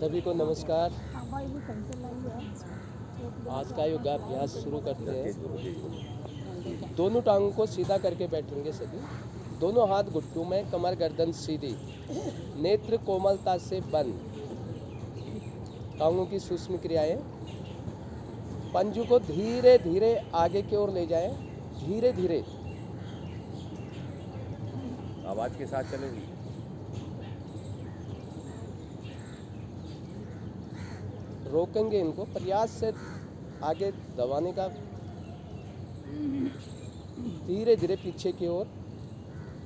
सभी को नमस्कार। आज का योगाभ्यास शुरू करते हैं। दोनों टांगों को सीधा करके बैठेंगे सभी। दोनों हाथ घुटनों में, कमर गर्दन सीधी, नेत्र कोमलता से बंद। टांगों की सूक्ष्म क्रियाएं। पंजू को धीरे धीरे आगे की ओर ले जाएं, धीरे धीरे। आवाज के साथ चलेगी। रोकेंगे इनको, प्रयास से आगे दबाने का। धीरे धीरे पीछे की ओर,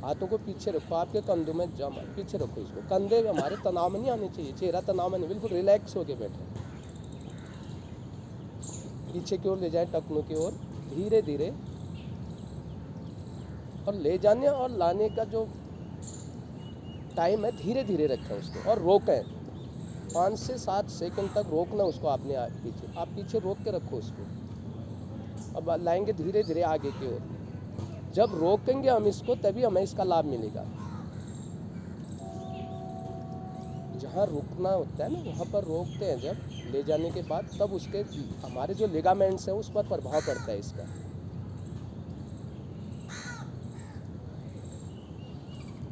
हाथों को पीछे रखो, आपके कंधों में जमा, पीछे रखो इसको। कंधे हमारे तनाव में नहीं आने चाहिए, चेहरा तनाव में नहीं, बिल्कुल रिलैक्स होके बैठे। पीछे की ओर ले जाएं, टखनों की ओर, धीरे धीरे। और ले जाने और लाने का जो टाइम है, धीरे धीरे रखें उसको और रोकें। 5 से 7 सेकंड तक रोकना उसको। आपने पीछे, आप पीछे रोक के रखो उसको। अब लाएंगे धीरे धीरे आगे की ओर। जब रोकेंगे हम इसको, तभी हमें इसका लाभ मिलेगा। जहाँ रुकना होता है ना, वहाँ पर रोकते हैं जब ले जाने के बाद, तब उसके हमारे जो लिगामेंट्स हैं उस पर प्रभाव पड़ता है इसका।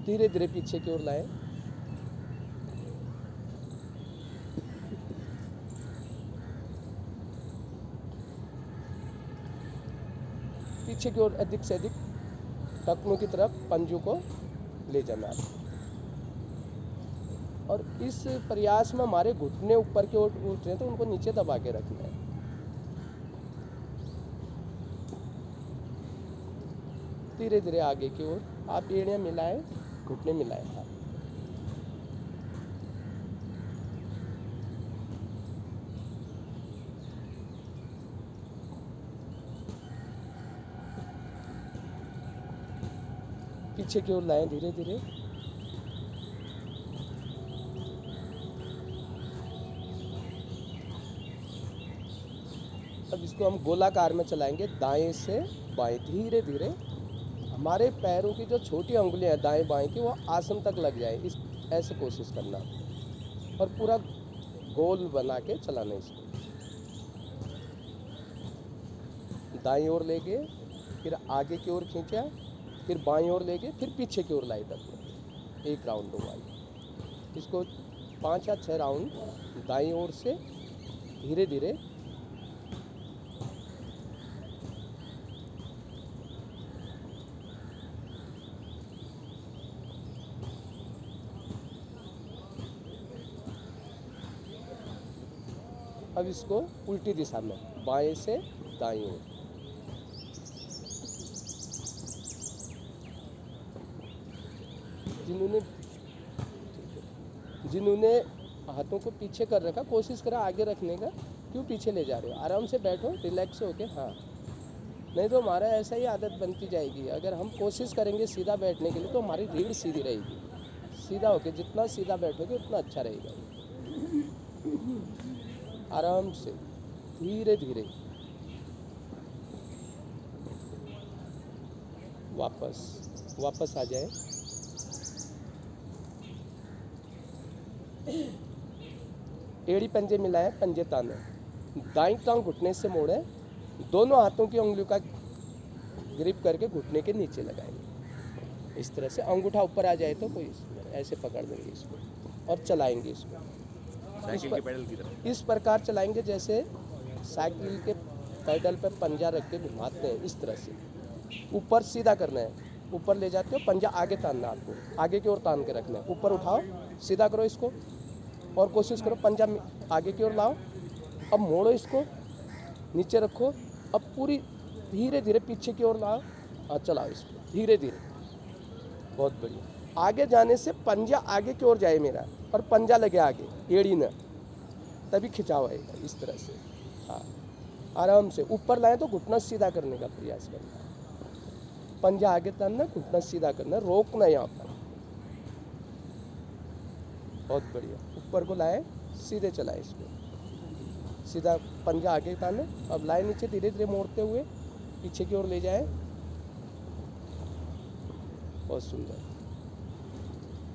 धीरे धीरे पीछे की ओर लाएं। पीछे की ओर अधिक से अधिक टखनों की तरफ पंजों को ले जाना है। और इस प्रयास में हमारे घुटने ऊपर की ओर उठ रहे हैं, तो उनको नीचे दबा के रखना है। धीरे धीरे आगे की ओर आप एड़ियां मिलाएं, घुटने मिलाएं। हाँ, पीछे की ओर लाएं धीरे धीरे। अब इसको हम गोलाकार में चलाएंगे, दाएं से बाएं, धीरे धीरे। हमारे पैरों की जो छोटी उंगलियां हैं दाएं बाएं की, वो आसन तक लग जाए, इस ऐसे कोशिश करना। और पूरा गोल बना के चलाना इसको। दाईं ओर ले गए, फिर आगे की ओर खींचा, फिर बाईं ओर ले गए, फिर पीछे की ओर लाई तक। एक राउंड हुआ। इसको 5 या 6 राउंड दाईं ओर से धीरे धीरे। अब इसको उल्टी दिशा में, बाएं से दाईं ओर। जिन्होंने हाथों को पीछे कर रखा, कोशिश करें आगे रखने का। क्यों पीछे ले जा रहे हो? आराम से बैठो, रिलैक्स होके। हाँ, नहीं तो हमारा ऐसा ही आदत बनती जाएगी। अगर हम कोशिश करेंगे सीधा बैठने के लिए, तो हमारी रीढ़ सीधी रहेगी। सीधा होके जितना सीधा बैठोगे उतना अच्छा रहेगा। आराम से, धीरे धीरे। वापस आ जाए। एड़ी पंजे मिलाएं, पंजे ताने। दाईं टांग घुटने से मोड़े, दोनों हाथों की उंगलियों का ग्रिप करके घुटने के नीचे लगाएंगे। इस तरह से अंगूठा ऊपर आ जाए तो कोई ऐसे पकड़ देंगे इसको और चलाएंगे इसको। साइकिल के पैडल की तरह इस प्रकार चलाएंगे जैसे साइकिल के पैडल पर पंजा रख के घुमाते हैं, इस तरह से। ऊपर सीधा करना है, ऊपर ले जाते हो, पंजा आगे तानना है आपको, आगे की ओर तान के रखना है। ऊपर उठाओ, सीधा करो इसको और कोशिश करो पंजा आगे की ओर लाओ। अब मोड़ो इसको, नीचे रखो। अब पूरी धीरे धीरे पीछे की ओर लाओ और चलाओ इसको धीरे धीरे। बहुत बढ़िया। आगे जाने से पंजा आगे की ओर जाए मेरा, और पंजा लगे आगे एड़ी न, तभी खिंचाव आएगा। इस तरह से। हाँ, आराम से ऊपर लाएं तो घुटना सीधा करने का प्रयास करना। पंजा आगे तानना, घुटना सीधा करना, रोकना यहाँ पर। बहुत बढ़िया। ऊपर को लाएं, सीधे चलाएं इसको, सीधा पंजा आगे ताने। अब लाएं नीचे, धीरे धीरे मोड़ते हुए पीछे की ओर ले जाएं। बहुत सुंदर।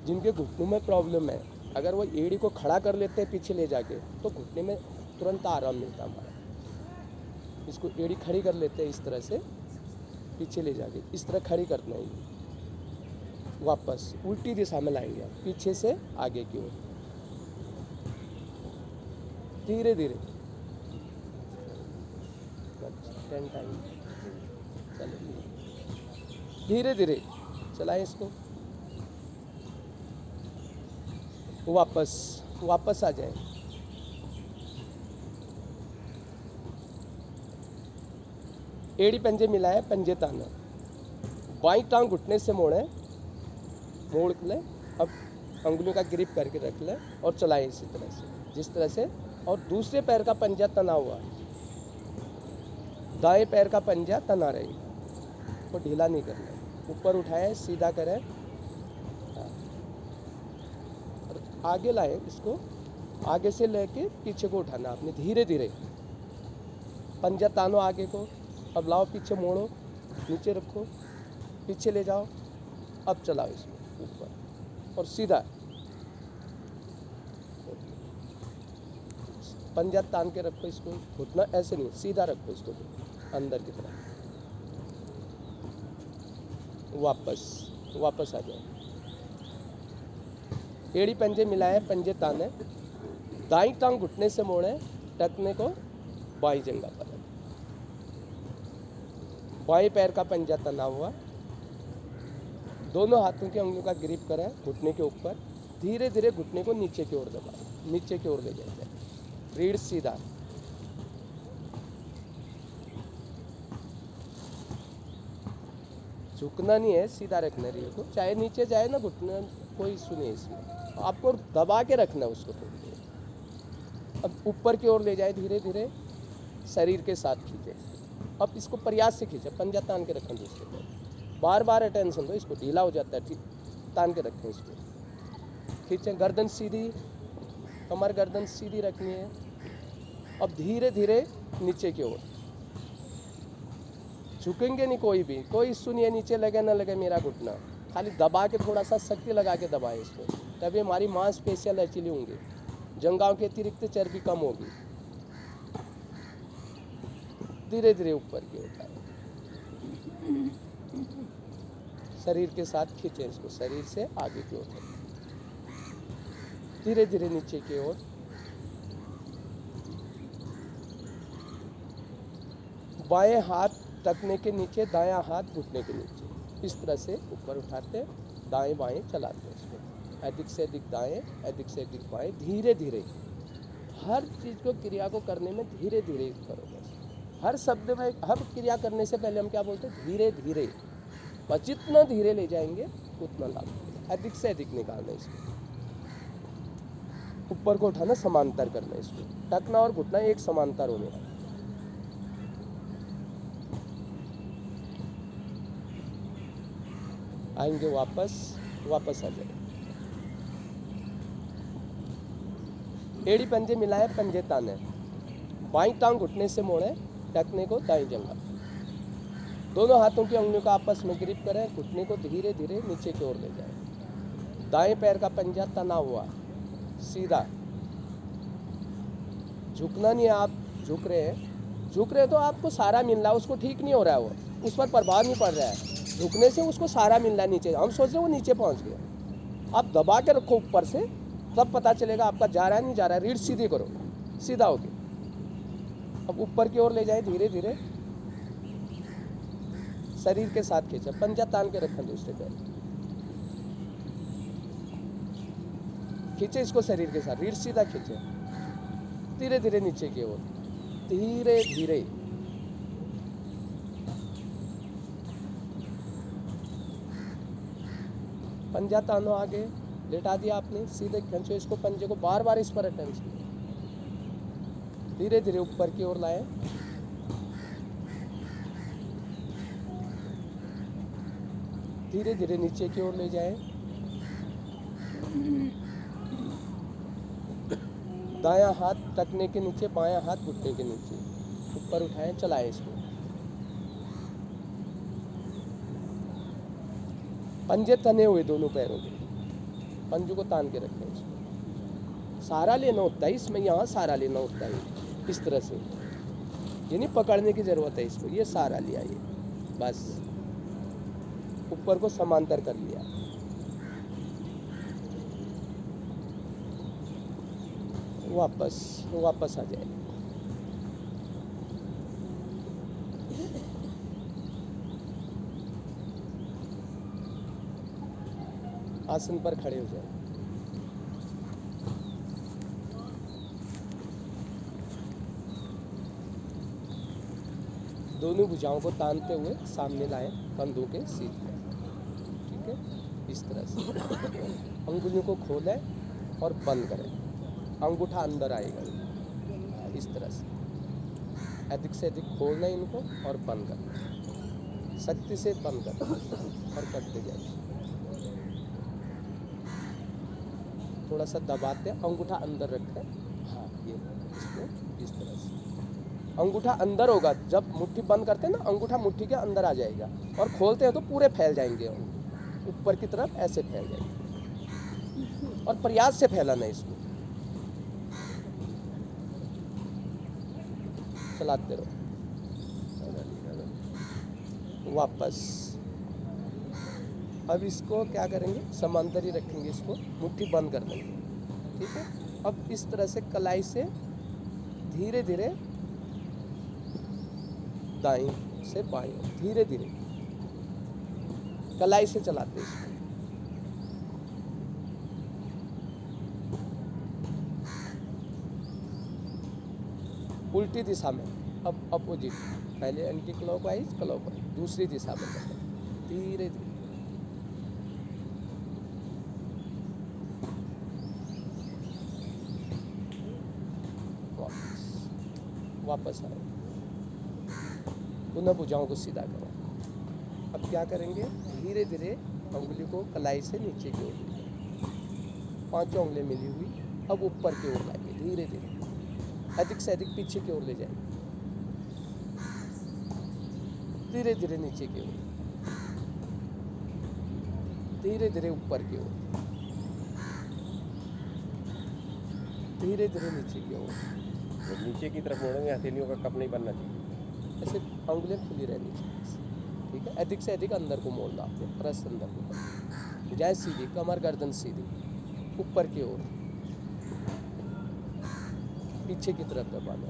जिनके घुटनों में प्रॉब्लम है, अगर वो एड़ी को खड़ा कर लेते हैं पीछे ले जाके तो घुटने में तुरंत आराम मिलता हमारा। इसको एड़ी खड़ी कर लेते हैं इस तरह से, पीछे ले जाके इस तरह खड़ी करना है। ये वापस उल्टी दिशा में लाएंगे आप, पीछे से आगे की ओर, धीरे धीरे 10 टाइम। चलिए धीरे धीरे चलाएं इसको। वापस आ जाए। एड़ी पंजे मिलाए, पंजे ताना, बाई टांग घुटने से मोड़ ले। अब अंगुलियों का ग्रिप करके रख ले और चलाएं इसी तरह से, जिस तरह से। और दूसरे पैर का पंजा तना हुआ, दाएं पैर का पंजा तना रहेगा, तो ढीला नहीं करना। ऊपर उठाएं, सीधा करें, और आगे लाएं इसको। आगे से लेके पीछे को उठाना आपने, धीरे धीरे। पंजा तानो आगे को, अब लाओ पीछे मोड़ो, नीचे रखो, पीछे ले जाओ। अब चलाओ इसको ऊपर और सीधा। पंजा तान के रखो इसको, घुटना ऐसे नहीं, सीधा रखो इसको अंदर की तरफ। वापस आ जाओ। एड़ी पंजे मिलाए, पंजे ताने, दाईं टांग घुटने से मोड़े, टकने को बाई जंगा पर। बाएं पैर का पंजा तना हुआ, दोनों हाथों की अंगुलियों का ग्रिप करें घुटने के ऊपर। धीरे धीरे घुटने को नीचे की ओर दबाएं, नीचे की ओर ले जाए, रीढ़ सीधा। झुकना नहीं है, सीधा रखना है रीढ़ को, चाहे नीचे जाए ना घुटना, कोई इशू नहीं है इसमें। आपको दबा के रखना है उसको थोड़ी देर। अब ऊपर की ओर ले जाए धीरे धीरे, शरीर के साथ खींचे। अब इसको प्रयास से खींचे, पंजा तान के रखें दूसरे को, बार बार अटेंशन दो, इसको ढीला हो जाता है, ठीक तान के रखें इसको। खींचें, गर्दन सीधी, कमर गर्दन सीधी रखनी है। अब धीरे धीरे नीचे की ओर, झुकेंगे नहीं कोई इशू नहीं है, नीचे लगे ना लगे मेरा घुटना, खाली दबा के थोड़ा सा शक्ति लगा के दबाएं इसको, तभी हमारी मांसपेशियां लचीली होंगी, जंघाओं के अतिरिक्त चर्बी कम होगी। धीरे धीरे ऊपर की ओर, शरीर के साथ खींचें इसको, शरीर से आगे की ओर, धीरे धीरे नीचे की ओर। बाएं हाथ टखने के नीचे, दायां हाथ घुटने के नीचे, इस तरह से ऊपर उठाते, दाएं बाएं चलाते हैं इसको, अधिक से अधिक दाएं, अधिक से अधिक बाएं, धीरे धीरे। हर चीज़ को, क्रिया को करने में धीरे धीरे करो बस। हर शब्द में, हर क्रिया करने से पहले हम क्या बोलते हैं, धीरे धीरे। बस जितना धीरे ले जाएंगे उतना लाभ, अधिक से अधिक निकालना इसको। ऊपर को उठाना, समांतर करना इसको, टखना और घुटना एक समांतर होने का। आएंगे वापस आ जाए। एड़ी पंजे मिलाए, पंजे ताने, बाईं टांग घुटने से मोड़े, टखने को दाईं जंघा। दोनों हाथों की अंगुलियों का आपस में ग्रिप करें, घुटने को धीरे धीरे नीचे की ओर ले जाए। दाएं पैर का पंजा तना हुआ, सीधा। झुकना नहीं है, आप झुक रहे हैं तो आपको सारा मिल रहा है, उसको ठीक नहीं हो रहा है, वो उस पर प्रभाव नहीं पड़ रहा है। झुकने से उसको सारा मिल रहा है नीचे, हम सोच रहे हैं वो नीचे पहुंच गया। आप दबा के रखो ऊपर से, तब पता चलेगा आपका जा रहा है नहीं जा रहा है। रीढ़ सीधी करो, सीधा हो गया। अब ऊपर की ओर ले जाए धीरे धीरे, शरीर के साथ खींचे, पंजा तान के रखें दूसरे पैर, खींचे इसको शरीर के साथ, रीढ़ सीधा खींचे, धीरे धीरे नीचे की ओर, धीरे धीरे। पंजा तानो आगे, लेटा दिया आपने, सीधे खींचो इसको, पंजे को बार बार इस पर अटेंशन, धीरे धीरे ऊपर की ओर लाए, धीरे धीरे नीचे की ओर ले जाए। दायां हाथ टखने के नीचे, बायां हाथ घुटने के नीचे, ऊपर उठाएं, चलाएं इसको। पंजे तने हुए दोनों पैरों के, पंजों को तान के रखें इसको। सहारा लेना होता है इसमें, यहाँ सहारा लेना होता है इस तरह से, ये नहीं पकड़ने की ज़रूरत है इसको, ये सहारा लिया ये, बस ऊपर को समांतर कर लिया। वापस आ जाए। आसन पर खड़े हो जाए। दोनों भुजाओं को तानते हुए सामने लाएं, कंधों के सीधे, ठीक है, इस तरह से। अंगुलियों को खोलें और बंद करें, अंगूठा अंदर आएगा इस तरह से। अधिक से अधिक खोलना इनको और बंद करना, शक्ति से बंद करना और करते जाइए। थोड़ा सा दबाते, अंगूठा अंदर रखें, हाँ ये इसको इस तरह से। अंगूठा अंदर होगा, जब मुट्ठी बंद करते हैं ना, अंगूठा मुट्ठी के अंदर आ जाएगा, और खोलते हैं तो पूरे फैल जाएंगे, ऊपर की तरफ ऐसे फैल जाएंगे, और प्रयास से फैलाना है इसको, चलाते रहो। वापस। अब इसको क्या करेंगे, समांतर ही रखेंगे, इसको मुट्ठी बंद कर देंगे, ठीक है। अब इस तरह से कलाई से धीरे धीरे दाईं से बाईं, धीरे धीरे कलाई से चलाते इसको। उल्टी दिशा में, अब अपोजिट, पहले एंटी क्लॉकवाइज, क्लॉकवाइज, दूसरी दिशा में करते, धीरे धीरे। वापस आए, पुनः भुजाओं को सीधा करें। अब क्या करेंगे, धीरे धीरे उंगली को कलाई से नीचे की ओर, 5 उंगलियां मिली हुई, अब ऊपर की ओर लाएंगे धीरे धीरे, अधिक से अधिक पीछे की ओर ले जाएंगे, धीरे धीरे नीचे की ओर, धीरे धीरे ऊपर की ओर, धीरे धीरे नीचे की ओर। तो नीचे की तरफ मोड़ेंगे, हथेलियों का कप नहीं बनना चाहिए, ऐसे उंगलियां खुली रहनी चाहिए, ठीक है। अधिक से अधिक अंदर को मोड़ना, आपने प्रेस अंदर को करना, जाए सीधी, कमर गर्दन सीधी, ऊपर की ओर, पीछे की तरफ दबाना,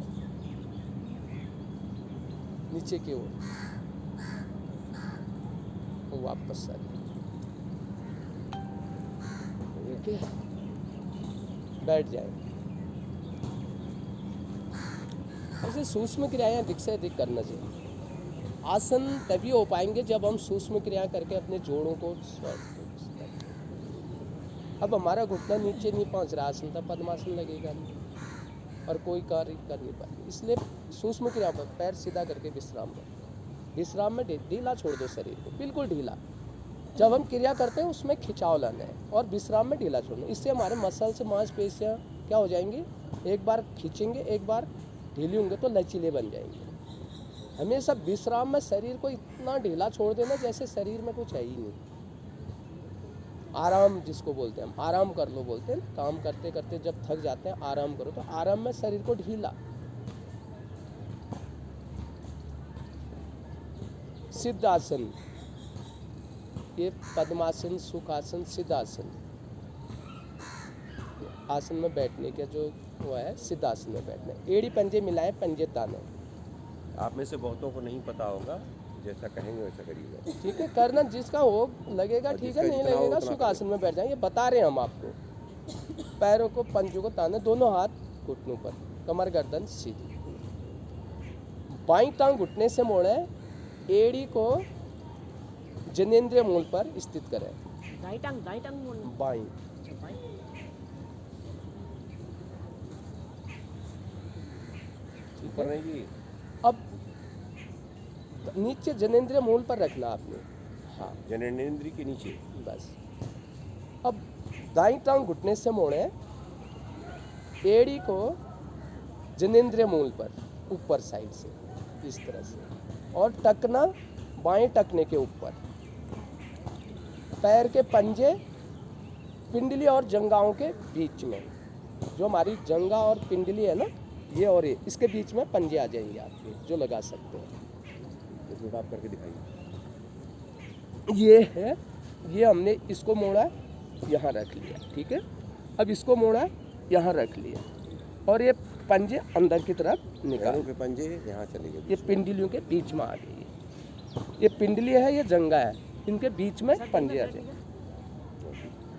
नीचे की ओर, वापस आ जाए, ओके, बैठ जाए। ऐसे सूक्ष्म क्रियाएं अधिक से अधिक करना चाहिए। आसन तभी हो पाएंगे जब हम सूक्ष्म क्रिया करके अपने जोड़ों को स्वस्थ। अब हमारा घुटना नीचे नहीं पहुंच रहा, आसन था पद्मासन लगेगा नहीं और कोई कार्य कर नहीं पाएंगे। इसलिए सूक्ष्म क्रिया पर पैर सीधा करके विश्राम करें, विश्राम में ढीला छोड़ दो शरीर को, बिल्कुल ढीला। जब हम क्रिया करते हैं उसमें खिंचाव लाना है और विश्राम में ढीला छोड़ना, इससे हमारे मसल्स मांसपेशियाँ क्या हो जाएंगी, एक बार खींचेंगे, एक बार ढीली होंगे तो लचीले बन जाएंगे। हमेशा विश्राम में शरीर को इतना ढीला छोड़ देना जैसे शरीर में कुछ है ही नहीं। आराम जिसको बोलते हैं हम, आराम कर लो बोलते हैं, काम करते करते जब थक जाते हैं आराम करो, तो आराम में शरीर को ढीला। सिद्धासन, ये पद्मासन, सुखासन, सिद्धासन, आसन में बैठने का जो हुआ है, सिद्धासन में बैठना, एड़ी पंजे मिलाएं, पंजे ताने। आप में से बहुतों को नहीं पता होगा, जैसा कहेंगे वैसा करिएगा, ठीक है। करना जिसका हो लगेगा, ठीक है, नहीं लगेगा सुखासन में बैठ जाएंगे, बता रहे हैं हम आपको। पैरों को, पंजों को ताने, दोनों हाथ घुटनों पर, कमर गर्दन सीधी, बाईं टांग घुटने से मोड़े, एड़ी को जनेंद्रिय मूल पर स्थित करें, दाई टांग मोड़ना, बाईं, ऊपर नहीं जी। अब नीचे जनेंद्रिय मूल पर रखना आपने, हाँ जननेंद्रिय के नीचे, बस। अब दाईं टांग घुटने से मोड़े, एड़ी को जनेंद्रिय मूल पर ऊपर साइड से इस तरह से, और टकना बाएं टकने के ऊपर, पैर के पंजे पिंडली और जंघाओं के बीच में, जो हमारी जंगा और पिंडली है ना, ये और ये, इसके बीच में पंजे आ जाएंगे आपके, जो लगा सकते हैं। इसमें आप करके दिखाइए। ये है, ये हमने इसको मोड़ा, यहाँ रख लिया, ठीक है। अब इसको मोड़ा, यहाँ रख लिया, और ये पंजे अंदर की तरफ निकाल, पैरों के पंजे यहाँ चले गए। ये पिंडलियों के बीच में आ गई। ये पिंडली है, ये जंगा है, इनके बीच में पंजे आ जाएंगे।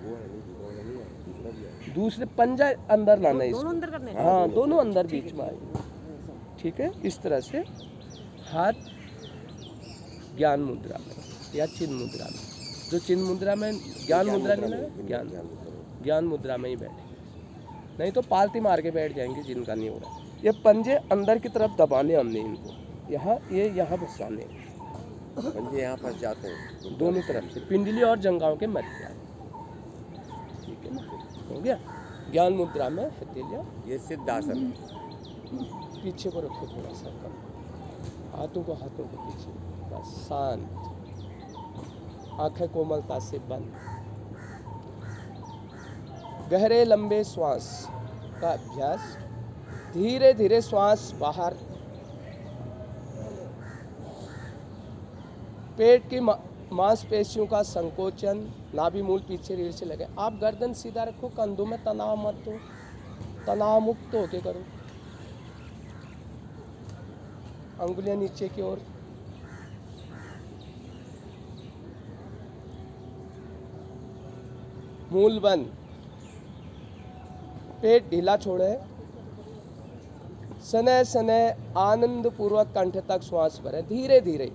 वो है नहीं, दूसरा वाला नहीं है, दूसरा भी है। दूसरे पंजा अंदर लाना है दोनों इसको। अंदर करने हैं। हाँ, दोनों अंदर बीच में आएंगे, ठीक है। इस तरह से हाथ ज्ञान मुद्रा में या चिन्ह मुद्रा में, जो चिन्ह मुद्रा में, ज्ञान मुद्रा नहीं ना, ज्ञान मुद्रा में ही बैठे, नहीं तो पालती मार के बैठ जाएंगे जिनका नहीं हो रहा। ये पंजे अंदर की तरफ दबाने हमने इनको, यहाँ ये यहाँ बसाने, पंजे यहाँ फंस जाते हैं दोनों तरफ से, पिंडली और जंगाओं के मध्य, ठीक है ना, हो गया। ज्ञान मुद्रा में हथेलियाँ ये सिद्धासन है। पीछे को रखो थोड़ा सा कम, हाथों को पीछे, बस शांत, आंखें कोमलता से बंद। गहरे लंबे श्वास का अभ्यास, धीरे धीरे श्वास बाहर, पेट की मांसपेशियों का संकोचन, नाभि मूल पीछे रीढ़ से लगे। आप गर्दन सीधा रखो, कंधों में तनाव मत दो, तनाव मुक्त होके करो। अंगुलियां नीचे की ओर, मूल बंद, पेट ढीला छोड़े, सने सने आनंद पूर्वक कंठ तक श्वास भरे, धीरे धीरे।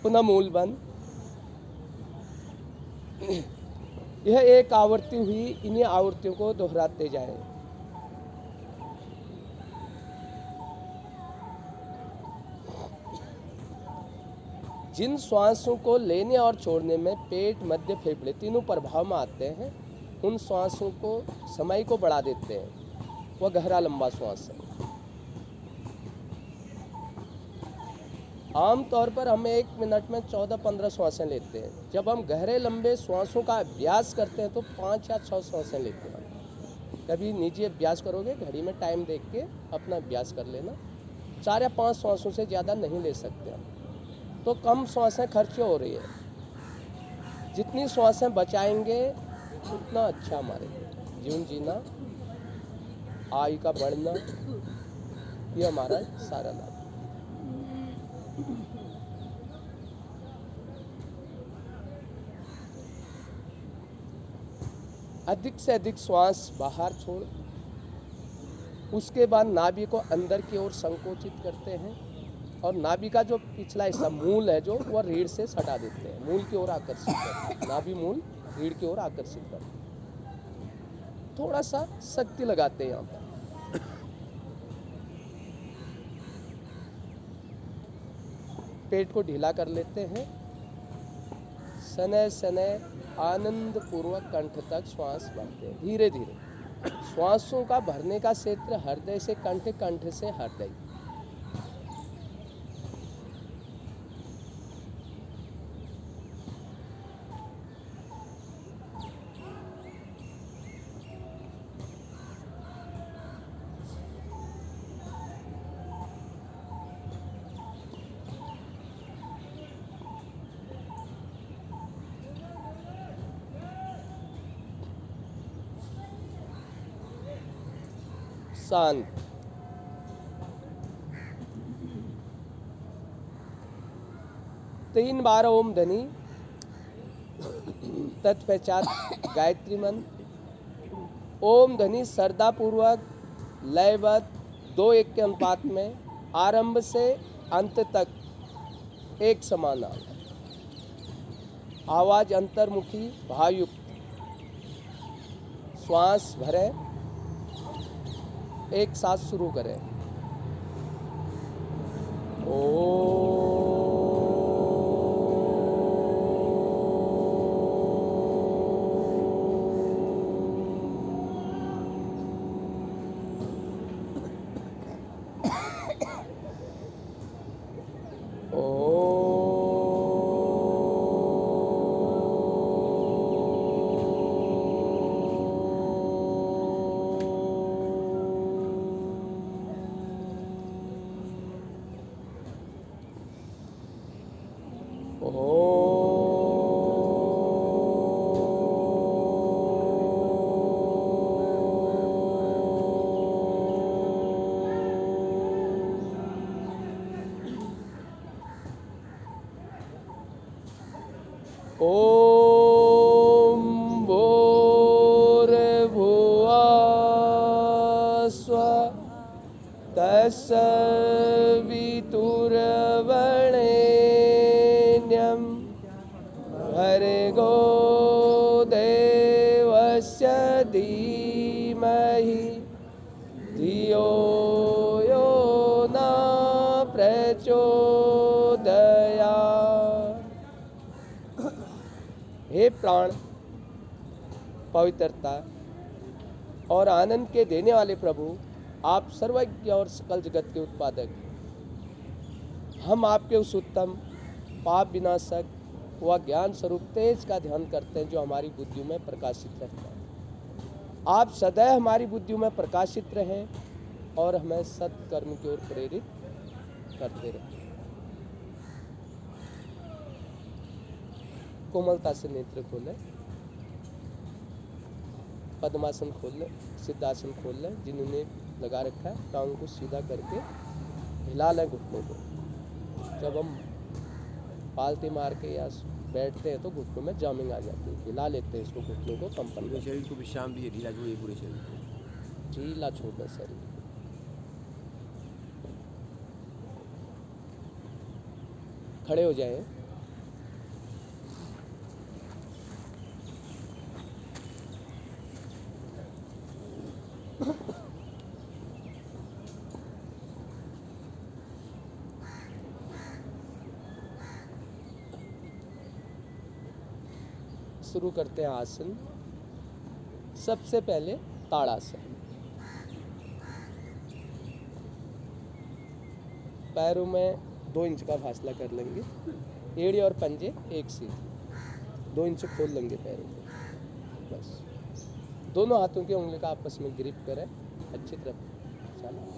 पुनः मूल बंद। यह एक आवृत्ति हुई, इन्हीं आवृत्तियों को दोहराते जाए। जिन श्वासों को लेने और छोड़ने में पेट, मध्य, फेफड़े तीनों प्रभाव में आते हैं, उन श्वासों को समय को बढ़ा देते हैं, वह गहरा लंबा श्वास है। आमतौर पर हम 1 मिनट में 14-15 श्वासें लेते हैं। जब हम गहरे लंबे श्वासों का अभ्यास करते हैं तो 5 या 6 श्वासें लेते हैं। कभी निजी अभ्यास करोगे, घड़ी में टाइम देख के अपना अभ्यास कर लेना। 4 या 5 श्वासों से ज़्यादा नहीं ले सकते हम, तो कम श्वासें खर्च हो रही है। जितनी श्वासें बचाएंगे उतना अच्छा हमारे जीवन जीना, आयु का बढ़ना, ये हमारा सारा लाभ। अधिक से अधिक श्वास बाहर छोड़, उसके बाद नाभि को अंदर की ओर संकोचित करते हैं और नाभि का जो पिछला हिस्सा मूल है, जो वह रीढ़ से सटा देते हैं, मूल की ओर आकर्षित करते हैं। नाभि मूल रीढ़ की ओर आकर्षित करते हैं। थोड़ा सा शक्ति लगाते हैं यहाँ पर। पेट को ढीला कर लेते हैं, सने सने आनंद पूर्वक कंठ तक श्वास भरते हैं, धीरे धीरे। श्वासों का भरने का क्षेत्र हृदय से कंठ, कंठ से हृदय। शांत। तीन बार ओम ध्वनि, तत्पश्चात गायत्री मंत्र। ओम ध्वनि श्रद्धापूर्वक लयबद्ध 2:1 के अनुपात में आरंभ से अंत तक एक समान आवाज अंतर्मुखी भावयुक्त। श्वास भरें, एक साथ शुरू करें। ओ ॐ भूर्भुवः स्वः तत्सवितुर्वरेण्यं भर्गो देवस्य धीमहि धियो यो न प्रचोदयात्। हे प्राण, पवित्रता और आनंद के देने वाले प्रभु, आप सर्वज्ञ और सकल जगत के उत्पादक, हम आपके उस उत्तम पाप विनाशक व ज्ञान स्वरूप तेज का ध्यान करते हैं जो हमारी बुद्धि में प्रकाशित रहता है। आप सदैव हमारी बुद्धि में प्रकाशित रहें और हमें सत्कर्म की ओर प्रेरित करते रहें। कोमलता से नेत्र खोलें, पद्मासन खोल लें, सिद्धासन खोल लें, जिन्होंने लगा रखा है टांग को सीधा करके हिला लें घुटनों को। जब हम पालती मार के या बैठते हैं तो घुटनों में जामिंग आ जाती है, हिला लेते हैं इसको, घुटनों को कंपन पूरे करते शरीर को विश्राम दीजिए, ढीला छोड़िए पूरे शरीर को। हैं। ढीला छोड़ना शरीर, खड़े हो जाएं। शुरू करते हैं आसन। सबसे पहले ताड़ासन। पैरों में 2 इंच का फासला कर लेंगे, एड़ी और पंजे एक सीध, 2 इंच खोल लेंगे पैरों को। बस दोनों हाथों की उंगली का आपस में ग्रिप करें, अच्छी तरह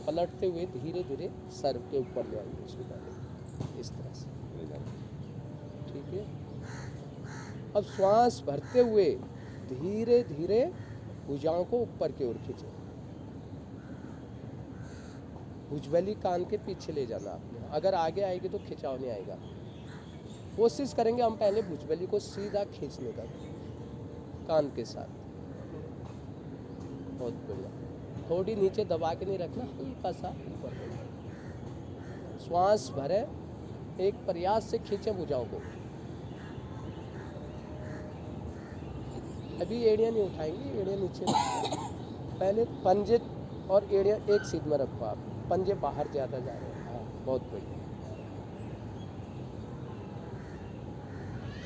पलटते हुए धीरे धीरे सर के ऊपर ले आएंगे इसको पहले, इस तरह से, ठीक है। अब श्वास भरते हुए धीरे धीरे भुजाओं को ऊपर की ओर खींचें। भुजबली कान के पीछे ले जाना आपने, अगर आगे आएगी तो खिंचाव नहीं आएगा। कोशिश करेंगे हम पहले भुजबली को सीधा खींचने का कान के साथ। बहुत बढ़िया, थोड़ी नीचे दबा के नहीं रखना, हल्का सा ऊपर। श्वास भरें, एक प्रयास से खींचें भुजाओं को। अभी एड़ियाँ नहीं उठाएंगे, एड़ियाँ नीचे रखें। पहले पंजे और एड़ियाँ एक सीध में रखो आप, पंजे बाहर ज़्यादा जा रहे हैं। हाँ, बहुत बढ़िया।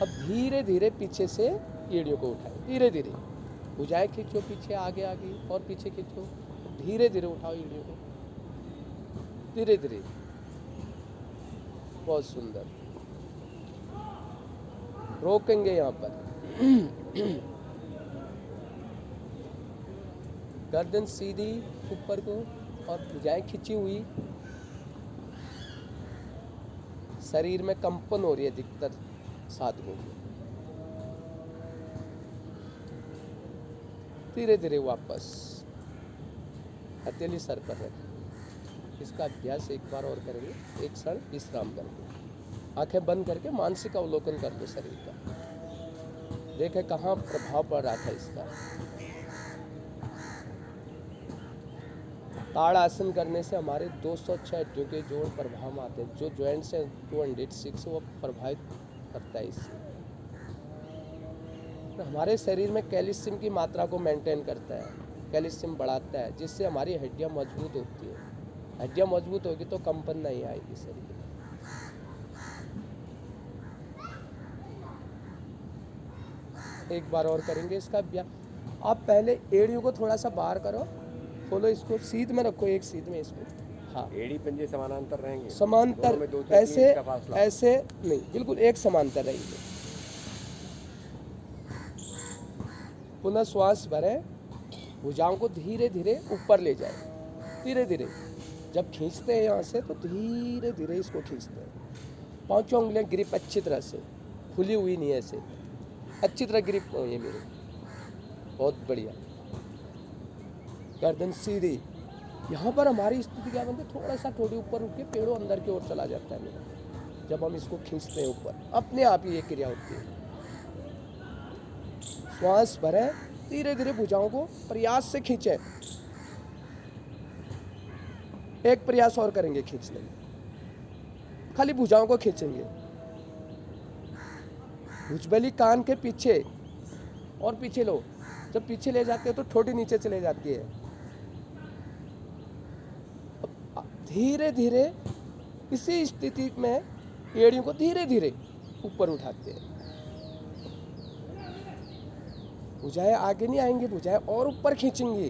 अब धीरे धीरे पीछे से एड़ियों को उठाएं, धीरे धीरे भुजाएं खींचो, पीछे आगे आगे और पीछे खींचो, धीरे धीरे उठाओ एड़ियों को, धीरे धीरे। बहुत सुंदर। रोकेंगे यहाँ पर। गर्दन सीधी ऊपर को और भुजाएं खिंची हुई। शरीर में कंपन हो रही है अधिकतर साधकों की। धीरे धीरे वापस हथेली सर पर रखें। इसका अभ्यास एक बार और करेंगे, एक क्षण विश्राम करके, आंखें बंद करके मानसिक अवलोकन कर दो शरीर का। देखें कहाँ प्रभाव पड़ रहा था इसका। ताड़ासन करने से हमारे 206 हड्डियों के जोड़ प्रभाव आते हैं। जो जॉइंट्स हैं 206 वो प्रभावित करता है इससे। तो हमारे शरीर में कैल्शियम की मात्रा को मेंटेन करता है, कैल्शियम बढ़ाता है, जिससे हमारी हड्डियां मजबूत होती है। हड्डियां मजबूत होगी तो कंपन नहीं आएगी शरीर में। एक बार और करेंगे इसका अभ्यास। आप पहले एड़ियों को थोड़ा सा बाहर करो, खोलो, इसको सीध में रखो, एक सीध में इसको। हाँ, एड़ी पंजे समानांतर रहेंगे, समांतर, दोनों में 2 से 3 ऐसे इंच का फासला। ऐसे नहीं, बिल्कुल एक समांतर रहेंगे। पुनः श्वास भरें, भुजाओं को धीरे धीरे ऊपर ले जाए, धीरे धीरे। जब खींचते हैं यहाँ से तो धीरे धीरे इसको खींचते हैं। पांचों उंगलियां ग्रिप अच्छी तरह से, खुली हुई नहीं है ऐसे, अच्छी तरह ग्रिप हो ये मेरे, बहुत बढ़िया। गर्दन सीधी। यहाँ पर हमारी स्थिति क्या बनती है, थोड़ा सा थोड़ी ऊपर उठ के पेड़ों अंदर की ओर चला जाता है मेरा। जब हम इसको खींचते हैं ऊपर, अपने आप ही ये क्रिया होती है। श्वास भरें, धीरे धीरे भुजाओं को प्रयास से खींचें। एक प्रयास और करेंगे खींचने में, खाली भुजाओं को खींचेंगे। भुजबली कान के पीछे और पीछे लो। जब पीछे ले जाते हो तो ठोड़ी नीचे चले जाती है। धीरे धीरे इसी स्थिति में एड़ियों को धीरे धीरे ऊपर उठाते हैं। भुजाएं आगे नहीं आएंगी, भुजाएं और ऊपर खींचेंगी।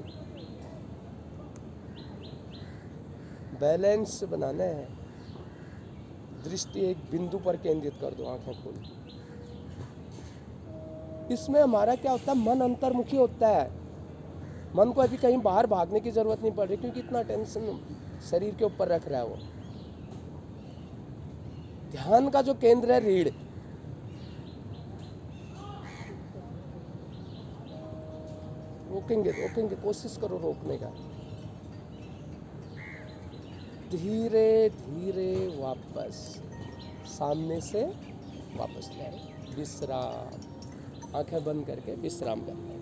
बैलेंस बनाना है। दृष्टि एक बिंदु पर केंद्रित कर दो, आंखें खोल। इसमें हमारा क्या होता है, मन अंतर्मुखी होता है। मन को अभी कहीं बाहर भागने की जरूरत नहीं पड़ रही, क्योंकि इतना टेंशन शरीर के ऊपर रख रहा है वो। ध्यान का जो केंद्र है रीढ़, रोकेंगे रोकेंगे, कोशिश करो रोकने का। धीरे धीरे वापस सामने से वापस लाए। विश्राम, आंखें बंद करके विश्राम करना है।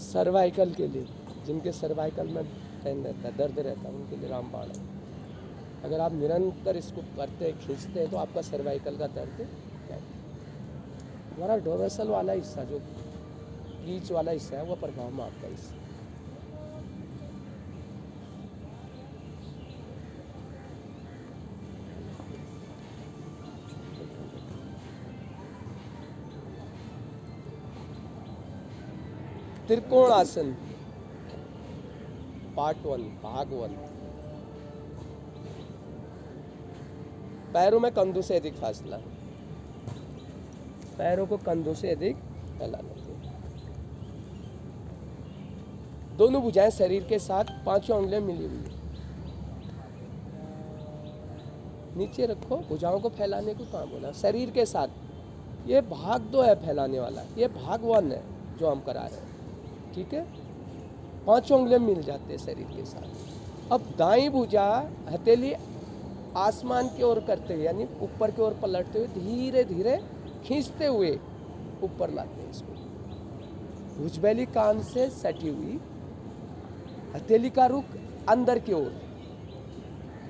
सर्वाइकल के लिए, जिनके सर्वाइकल में पेन रहता है, दर्द रहता है, उनके लिए रामबाण है। अगर आप निरंतर इसको करते हैं, खींचते हैं, तो आपका सर्वाइकल का दर्द हमारा डोर्सल वाला हिस्सा, जो बीच वाला हिस्सा है, वो प्रभाव में आपका हिस्सा। त्रिकोण आसन पार्ट 1, भाग 1। पैरों में कंधों से अधिक फासला, पैरों को कंधों से अधिक फैलाना। दोनों भुजाएं शरीर के साथ, पांचों उंगलियां मिली हुई है। नीचे रखो, भुजाओं को फैलाने को कहाँ बोला, शरीर के साथ। ये भाग 2 है फैलाने वाला, ये भाग 1 है जो हम करा रहे हैं। ठीक है, पांचों उंगलियां मिल जाते हैं शरीर के साथ। अब दाईं भुजा हथेली आसमान की ओर करते हुए, यानी ऊपर की ओर पलटते हुए, धीरे धीरे खींचते हुए ऊपर लाते हैं इसको। भुजबैली कान से सटी हुई, हथेली का रुख अंदर की ओर,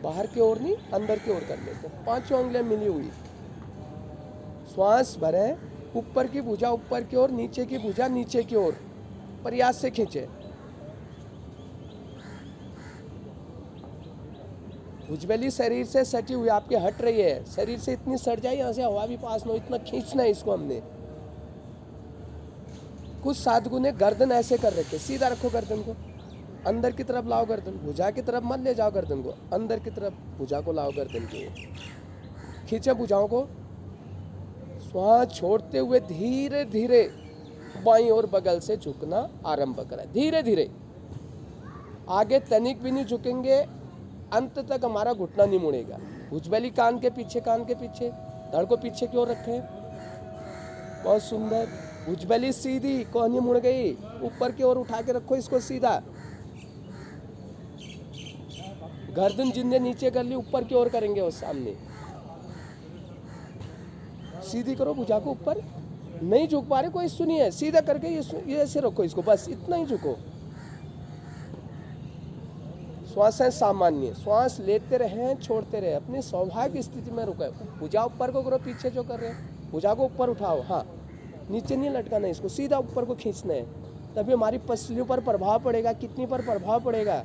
बाहर की ओर नहीं, अंदर की ओर कर लेते। पांचों उंगलियां मिली हुई। श्वास भरें, ऊपर की भुजा ऊपर की ओर, नीचे की भुजा नीचे की ओर, प्रयास से खींचे। भुजबैली शरीर से सटी हुई आपके हट रही है, शरीर से इतनी सट जाए यहाँ से हवा भी पास न हो, इतना खींचना है इसको हमने। कुछ साधकों ने गर्दन ऐसे कर रखे, सीधा रखो गर्दन को, अंदर की तरफ लाओ गर्दन, भुजा की तरफ मत ले जाओ गर्दन को, अंदर की तरफ भुजा को लाओ गर्दन की ओर। खींचे भुजाओं को, श्वास छोड़ते हुए धीरे धीरे बाईं ओर बगल से झुकना आरंभ करें। धीरे धीरे, आगे तनिक भी नहीं झुकेंगे, अंत तक हमारा घुटना नहीं मुड़ेगा। भुजबैली कान के पीछे, कान के पीछे, धड़ को पीछे की ओर रखें। बहुत सुंदर। भुजबैली सीधी, कोहनी मुड़ गई, ऊपर की ओर उठा के रखो इसको सीधा। गर्दन जिंदे नीचे कर ली, ऊपर की ओर करेंगे वो सामने। सीधी करो भुजा को ऊपर, नहीं झुक पा रहे कोई सुनिए, सीधा करके ये ऐसे रखो इसको, बस इतना ही झुको। श्वासें सामान्य, श्वास लेते रहें, छोड़ते रहें, अपनी स्वाभाविक स्थिति में रुके। भुजा ऊपर को करो, पीछे जो कर रहे हैं, भुजा को ऊपर उठाओ। हाँ, नीचे नहीं लटकाना, इसको सीधा ऊपर को खींचना है, तभी हमारी पसलियों पर प्रभाव पड़ेगा। कितनी पर प्रभाव पड़ेगा,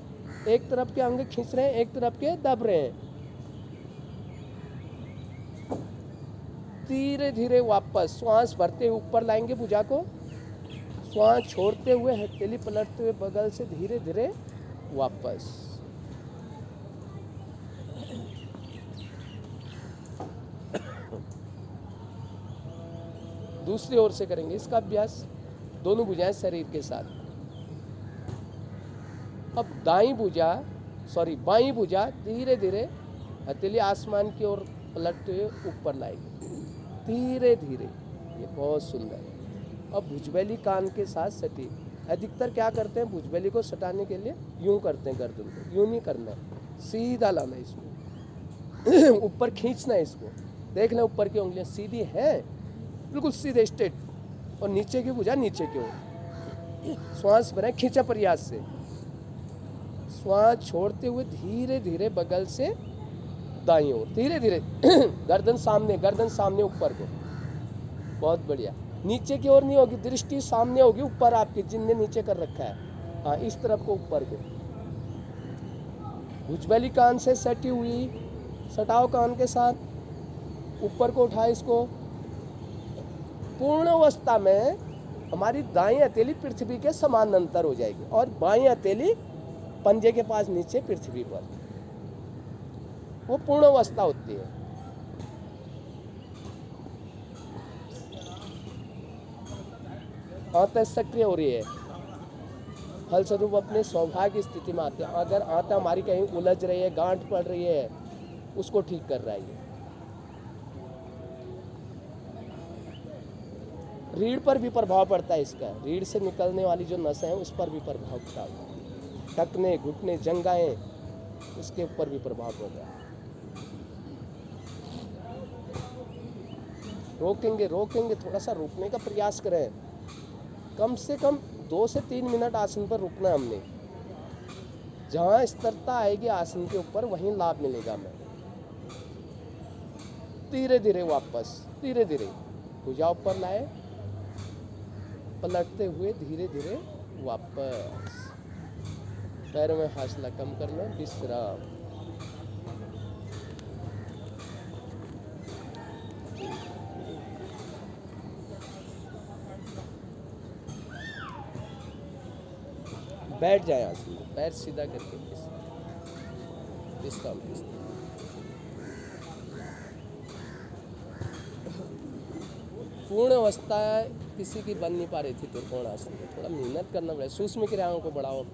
एक तरफ के अंग खींच रहे हैं, एक तरफ के दब रहे हैं। धीरे धीरे वापस श्वास भरते हुए ऊपर लाएंगे भुजा को, श्वास छोड़ते हुए हथेली पलटते हुए बगल से धीरे धीरे वापस। दूसरी ओर से करेंगे इसका अभ्यास, दोनों भुजाएं शरीर के साथ। अब बाईं भुजा धीरे धीरे हथेली आसमान की ओर पलटते हुए ऊपर लाएगी, धीरे धीरे। ये बहुत सुंदर है। अब भुजबैली कान के साथ सटी। अधिकतर क्या करते हैं, भुजबैली को सटाने के लिए यूं करते हैं गर्दन को, यूं नहीं करना है, सीधा लाना है इसको ऊपर खींचना है इसको। देख लें ऊपर की उंगलियां सीधी है, बिल्कुल सीधे स्ट्रेट, और नीचे की भुजा नीचे की ओर। श्वास भरें खींचा प्रयास से, श्वास छोड़ते हुए धीरे धीरे बगल से दाईं ओर, धीरे धीरे गर्दन सामने ऊपर को। बहुत बढ़िया। नीचे की ओर नहीं होगी, दृष्टि सामने होगी, ऊपर आपकी जिनने नीचे कर रखा है। हाँ, इस तरफ को ऊपर को। भुजबैली कान से सटी हुई, सटाओ कान के साथ, ऊपर को उठाए इसको। पूर्ण अवस्था में हमारी दाईं हथेली पृथ्वी के समानांतर हो जाएगी और बाईं हथेली पंजे के पास नीचे पृथ्वी पर। वो पूर्ण अवस्था होती है। आंतें सक्रिय हो रही है, फलस्वरूप अपने सौभाग्य स्थिति में आते हैं। अगर आंतें हमारी कहीं उलझ रही है, गांठ पड़ रही है, उसको ठीक कर रहा है। रीढ़ पर भी प्रभाव पड़ता है इसका। रीढ़ से निकलने वाली जो नसें हैं उस पर भी प्रभाव पड़ता है। टखने, घुटने, जंघाएं, उसके ऊपर भी प्रभाव पड़ता है। रोकेंगे, थोड़ा सा रोकने का प्रयास करें। कम से कम 2 से 3 मिनट आसन पर रुकना है हमने। जहाँ स्थिरता आएगी आसन के ऊपर वहीं लाभ मिलेगा हमें। धीरे धीरे वापस, धीरे धीरे भुजा ऊपर लाए, पलटते हुए धीरे धीरे वापस। पैरों में हौसला कम करना, विश्राम। बैठ जाए आसन में, पैर सीधा करके विश्राम। पूर्ण अवस्था किसी की बन नहीं पा रही थी त्रिकोण आसन में, थोड़ा मेहनत करना पड़ेगा। सूक्ष्म क्रियाओं को बढ़ाओ।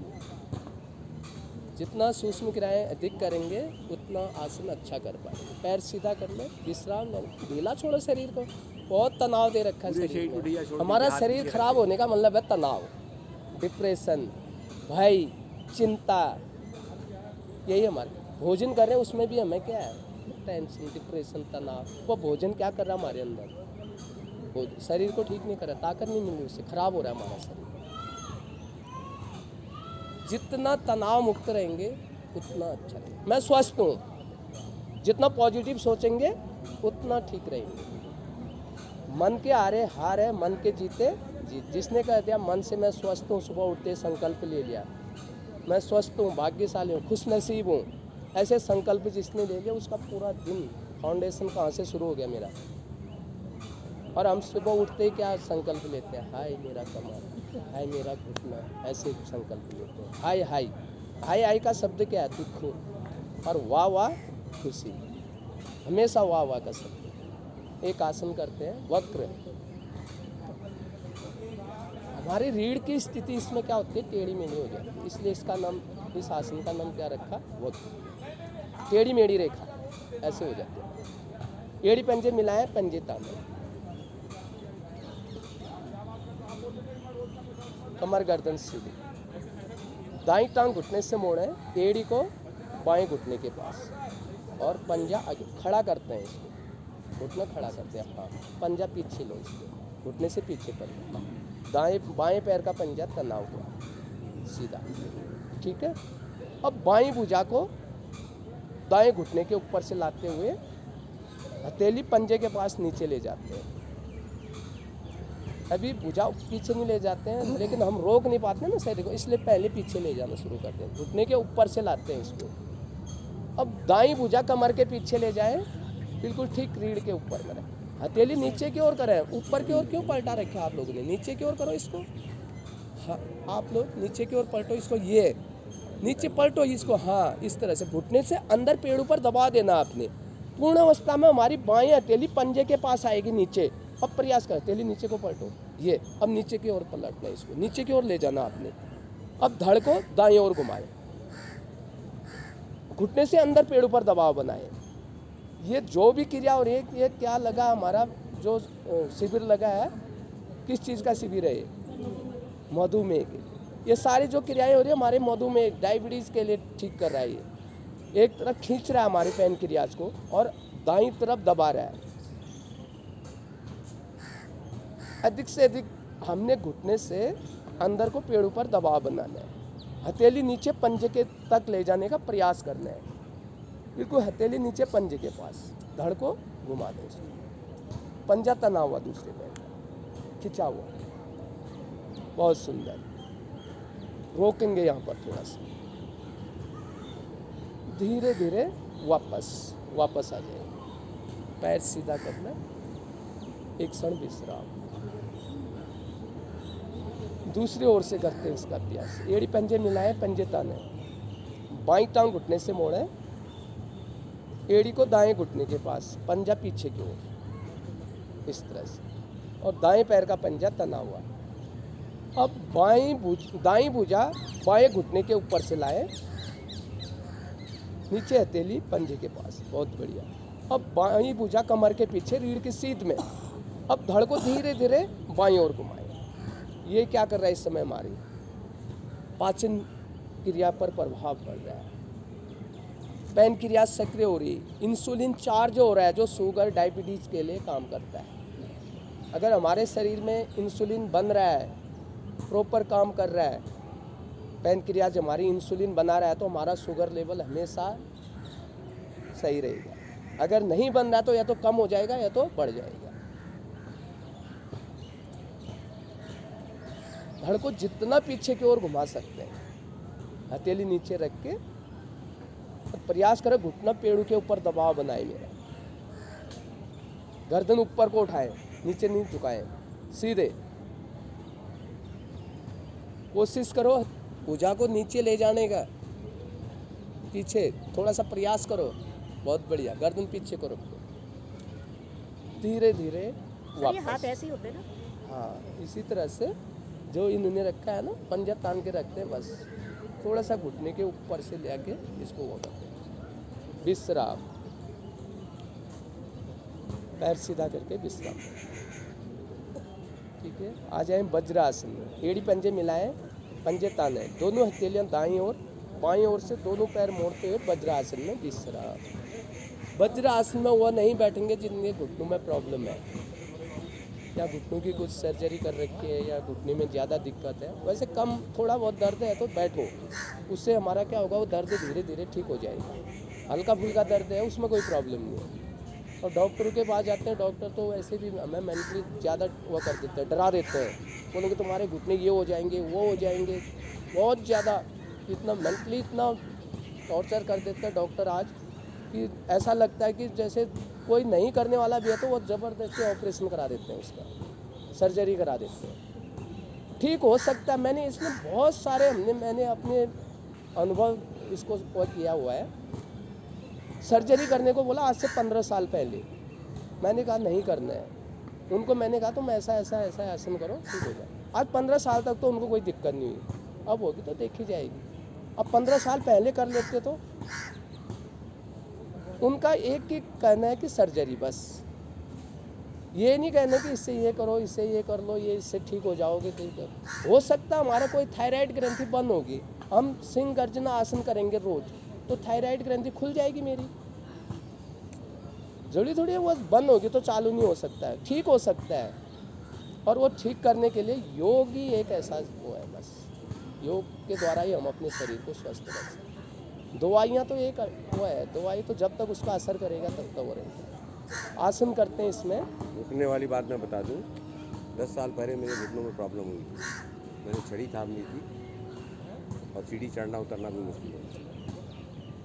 जितना सूक्ष्म क्रियाएं अधिक करेंगे उतना आसन अच्छा कर पाएंगे। पैर सीधा कर ले, विश्राम लेना, ढीला छोड़ो शरीर को। बहुत तनाव दे रखा है शरीर को। हमारा शरीर खराब होने का मतलब है तनाव, डिप्रेशन, भय, चिंता। यही हमारे भोजन कर रहे हैं उसमें भी हमें क्या है, टेंशन, डिप्रेशन, तनाव। वो भोजन क्या कर रहा है हमारे अंदर, शरीर को ठीक नहीं कर रहा, ताकत नहीं मिल रही, उससे खराब हो रहा है हमारा शरीर। जितना तनाव मुक्त रहेंगे उतना अच्छा रहेगा। मैं स्वस्थ हूँ, जितना पॉजिटिव सोचेंगे उतना ठीक रहेंगे। मन के हारे हार है, मन के जीते जीत। जिसने कह दिया मन से मैं स्वस्थ हूँ, सुबह उठते संकल्प ले लिया मैं स्वस्थ हूँ, भाग्यशाली हूँ, खुश नसीब हूँ, ऐसे संकल्प जिसने ले लिया उसका पूरा दिन फाउंडेशन कहाँ से शुरू हो गया मेरा। और हम सुबह उठते ही क्या संकल्प लेते हैं, हाय मेरा कमर, हाय मेरा घुटना, ऐसे संकल्प लेते हैं। हाय हाय हाय हाय का शब्द क्या है, दुख, और वाह वाह खुशी। हमेशा वाह वाह का शब्द। एक आसन करते हैं वक्र। हमारी रीढ़ की स्थिति इसमें क्या होती है, टेढ़ी मेढ़ी हो जाती है, इसलिए इसका नाम, इस आसन का नाम क्या रखा, वक्र। टेढ़ी मेढ़ी रेखा ऐसे हो जाती है। एड़ी पंजे मिलाएं, पंजे ताने, कमर गर्दन सीधी। दाईं टांग घुटने से मोड़ें, एड़ी को बाएं घुटने के पास, और पंजा आगे खड़ा करते हैं इसको, घुटना खड़ा करते हैं। हाँ, पंजा पीछे लो इसको, घुटने से पीछे कर। बाएं पैर का पंजा तना हुआ सीधा, ठीक है। अब बाईं भुजा को दाएं घुटने के ऊपर से लाते हुए हथेली पंजे के पास नीचे ले जाते हैं। अभी भुजा पीछे नहीं ले जाते हैं, लेकिन हम रोक नहीं पाते ना शरीर को, इसलिए पहले पीछे ले जाना शुरू करते हैं। घुटने के ऊपर से लाते हैं इसको। अब दाईं भुजा कमर के पीछे ले जाएं, बिल्कुल ठीक रीढ़ के ऊपर करें। हथेली नीचे की ओर करें, ऊपर की ओर क्यों पलटा रखे आप लोगों ने, नीचे की ओर करो इसको। हाँ, आप लोग नीचे की ओर पलटो इसको, ये नीचे पलटो इसको। हाँ, इस तरह से घुटने से अंदर पेड़ ऊपर दबा देना आपने। पूर्ण अवस्था में हमारी बाएं हथेली पंजे के पास आएगी नीचे। अब प्रयास कर, हथेली नीचे को पलटो, ये अब नीचे की ओर पलटना, इसको नीचे की ओर ले जाना आपने। अब धड़ को दाईं ओर घुमाए, घुटने से अंदर पेड़ ऊपर दबाव बनाए। ये जो भी क्रिया हो रही है, ये क्या लगा हमारा जो शिविर लगा है, किस चीज़ का शिविर है ये? मधुमेह के। ये सारी जो क्रियाएं हो रही है हमारे मधुमेह डायबिटीज़ के लिए ठीक कर रहा है। ये एक तरफ खींच रहा है हमारे पैनक्रियाज को और दाईं तरफ दबा रहा है। अधिक से अधिक हमने घुटने से अंदर को पेड़ ऊपर दबाव बनाना है। हथेली नीचे पंजे के तक ले जाने का प्रयास करना है। बिल्कुल हथेली नीचे पंजे के पास, धड़ को घुमा दें उसको। पंजा तना हुआ दूसरे पैर का, खिंचा हुआ, बहुत सुंदर। रोकेंगे यहाँ पर थोड़ा सा, धीरे धीरे वापस आ जाएंगे। पैर सीधा करना, एक क्षण विश्राम। दूसरी ओर से करते हैं इसका अभ्यास। एड़ी पंजे मिलाए, पंजे ताने, बाईं टांग घुटने से मोड़े, एड़ी को दाएं घुटने के पास, पंजा पीछे की ओर, इस तरह से, और दाएं पैर का पंजा तना हुआ। अब दाईं भुजा बाएं घुटने के ऊपर से लाए, नीचे हथेली पंजे के पास, बहुत बढ़िया। अब बाईं भुजा कमर के पीछे, रीढ़ की सीध में। अब धड़ को धीरे धीरे बाईं ओर घुमाए। ये क्या कर रहा है इस समय? हमारी पाचन क्रिया पर प्रभाव पड़ रहा है, पैनक्रिया सक्रिय हो रही है, इंसुलिन चार्ज हो रहा है जो शुगर डायबिटीज़ के लिए काम करता है। अगर हमारे शरीर में इंसुलिन बन रहा है, प्रॉपर काम कर रहा है, पैनक्रियाज हमारी इंसुलिन बना रहा है, तो हमारा शुगर लेवल हमेशा सही रहेगा। अगर नहीं बन रहा तो या तो कम हो जाएगा या तो बढ़ जाएगा। धड़ को जितना पीछे की ओर घुमा सकते हैं, हथेली नीचे रख के, और प्रयास करें घुटना पेड़ों के ऊपर दबाव बनाए मेरा। गर्दन ऊपर को उठाए, नीचे नहीं झुकाए, सीधे। कोशिश करो भुजा को नीचे ले जाने का, पीछे थोड़ा सा प्रयास करो, बहुत बढ़िया। गर्दन पीछे करो, धीरे धीरे सर ये हाथ वापस। ऐसे ही होते हैं ना? हाँ, इसी तरह से जो इन्होंने रखा है ना, पंजा तान के रखते हैं, बस थोड़ा सा घुटने के ऊपर से ले आके इसको वो करते हैं। विश्राम, पैर सीधा करके विश्राम। ठीक है, आ जाए वज्रासन में। एड़ी पंजे मिलाएं, पंजे ताने, दोनों हथेलियां दाईं ओर, बाईं ओर से दोनों पैर मोड़ते हुए वज्रासन में विश्राम। वज्रासन में वो नहीं बैठेंगे जिनके घुटनों में प्रॉब्लम है, या घुटनों की कुछ सर्जरी कर रखी है, या घुटने में ज़्यादा दिक्कत है। वैसे कम थोड़ा बहुत दर्द है तो बैठो, उससे हमारा क्या होगा, वो दर्द धीरे धीरे ठीक हो जाएगा। हल्का फुल्का दर्द है उसमें कोई प्रॉब्लम नहीं है। और डॉक्टर के पास जाते हैं, डॉक्टर तो वैसे भी हमें मेंटली ज़्यादा वो कर देते हैं, डरा देते हैं, बोलोगे तुम्हारे घुटने ये हो जाएंगे, वो हो जाएंगे, बहुत ज़्यादा इतना मेंटली इतना टॉर्चर कर देते हैं डॉक्टर आज, कि ऐसा लगता है कि जैसे कोई नहीं करने वाला भी है तो वो ज़बरदस्ती ऑपरेशन करा देते हैं, उसका सर्जरी करा देते हैं। ठीक हो सकता है, मैंने इसमें बहुत सारे मैंने अपने अनुभव इसको वो किया हुआ है। सर्जरी करने को बोला आज से 15 साल पहले, मैंने कहा नहीं करना है। उनको मैंने कहा तुम ऐसा ऐसा ऐसा आसन करो, ठीक हो जाए। आज 15 साल तक तो उनको कोई दिक्कत नहीं हुई, अब होगी तो देखी जाएगी। अब 15 साल पहले कर लेते तो उनका एक ही कहना है कि सर्जरी, बस ये नहीं कहना कि इससे ये करो, इससे ये कर लो, ये इससे ठीक हो जाओगे। ठीक हो सकता है हमारा कोई थायराइड ग्रंथि बंद होगी, हम सिंह गर्जना आसन करेंगे रोज, तो थायराइड ग्रंथि खुल जाएगी मेरी। जरूरी थोड़ी है वो बंद होगी तो चालू नहीं हो सकता है, ठीक हो सकता है। और वो ठीक करने के लिए योग ही एक ऐसा वो है, बस योग के द्वारा ही हम अपने शरीर को स्वस्थ रख सकते हैं। दवाइयाँ तो एक वो है, दवाई तो जब तक उसका असर करेगा तब तक वो रहेगा। आसन करते हैं इसमें। रुकने वाली बात मैं बता दूं, 10 साल पहले मेरे घुटनों में प्रॉब्लम हुई थी, मैंने छड़ी थाम ली थी और सीढ़ी चढ़ना उतरना भी मुश्किल है।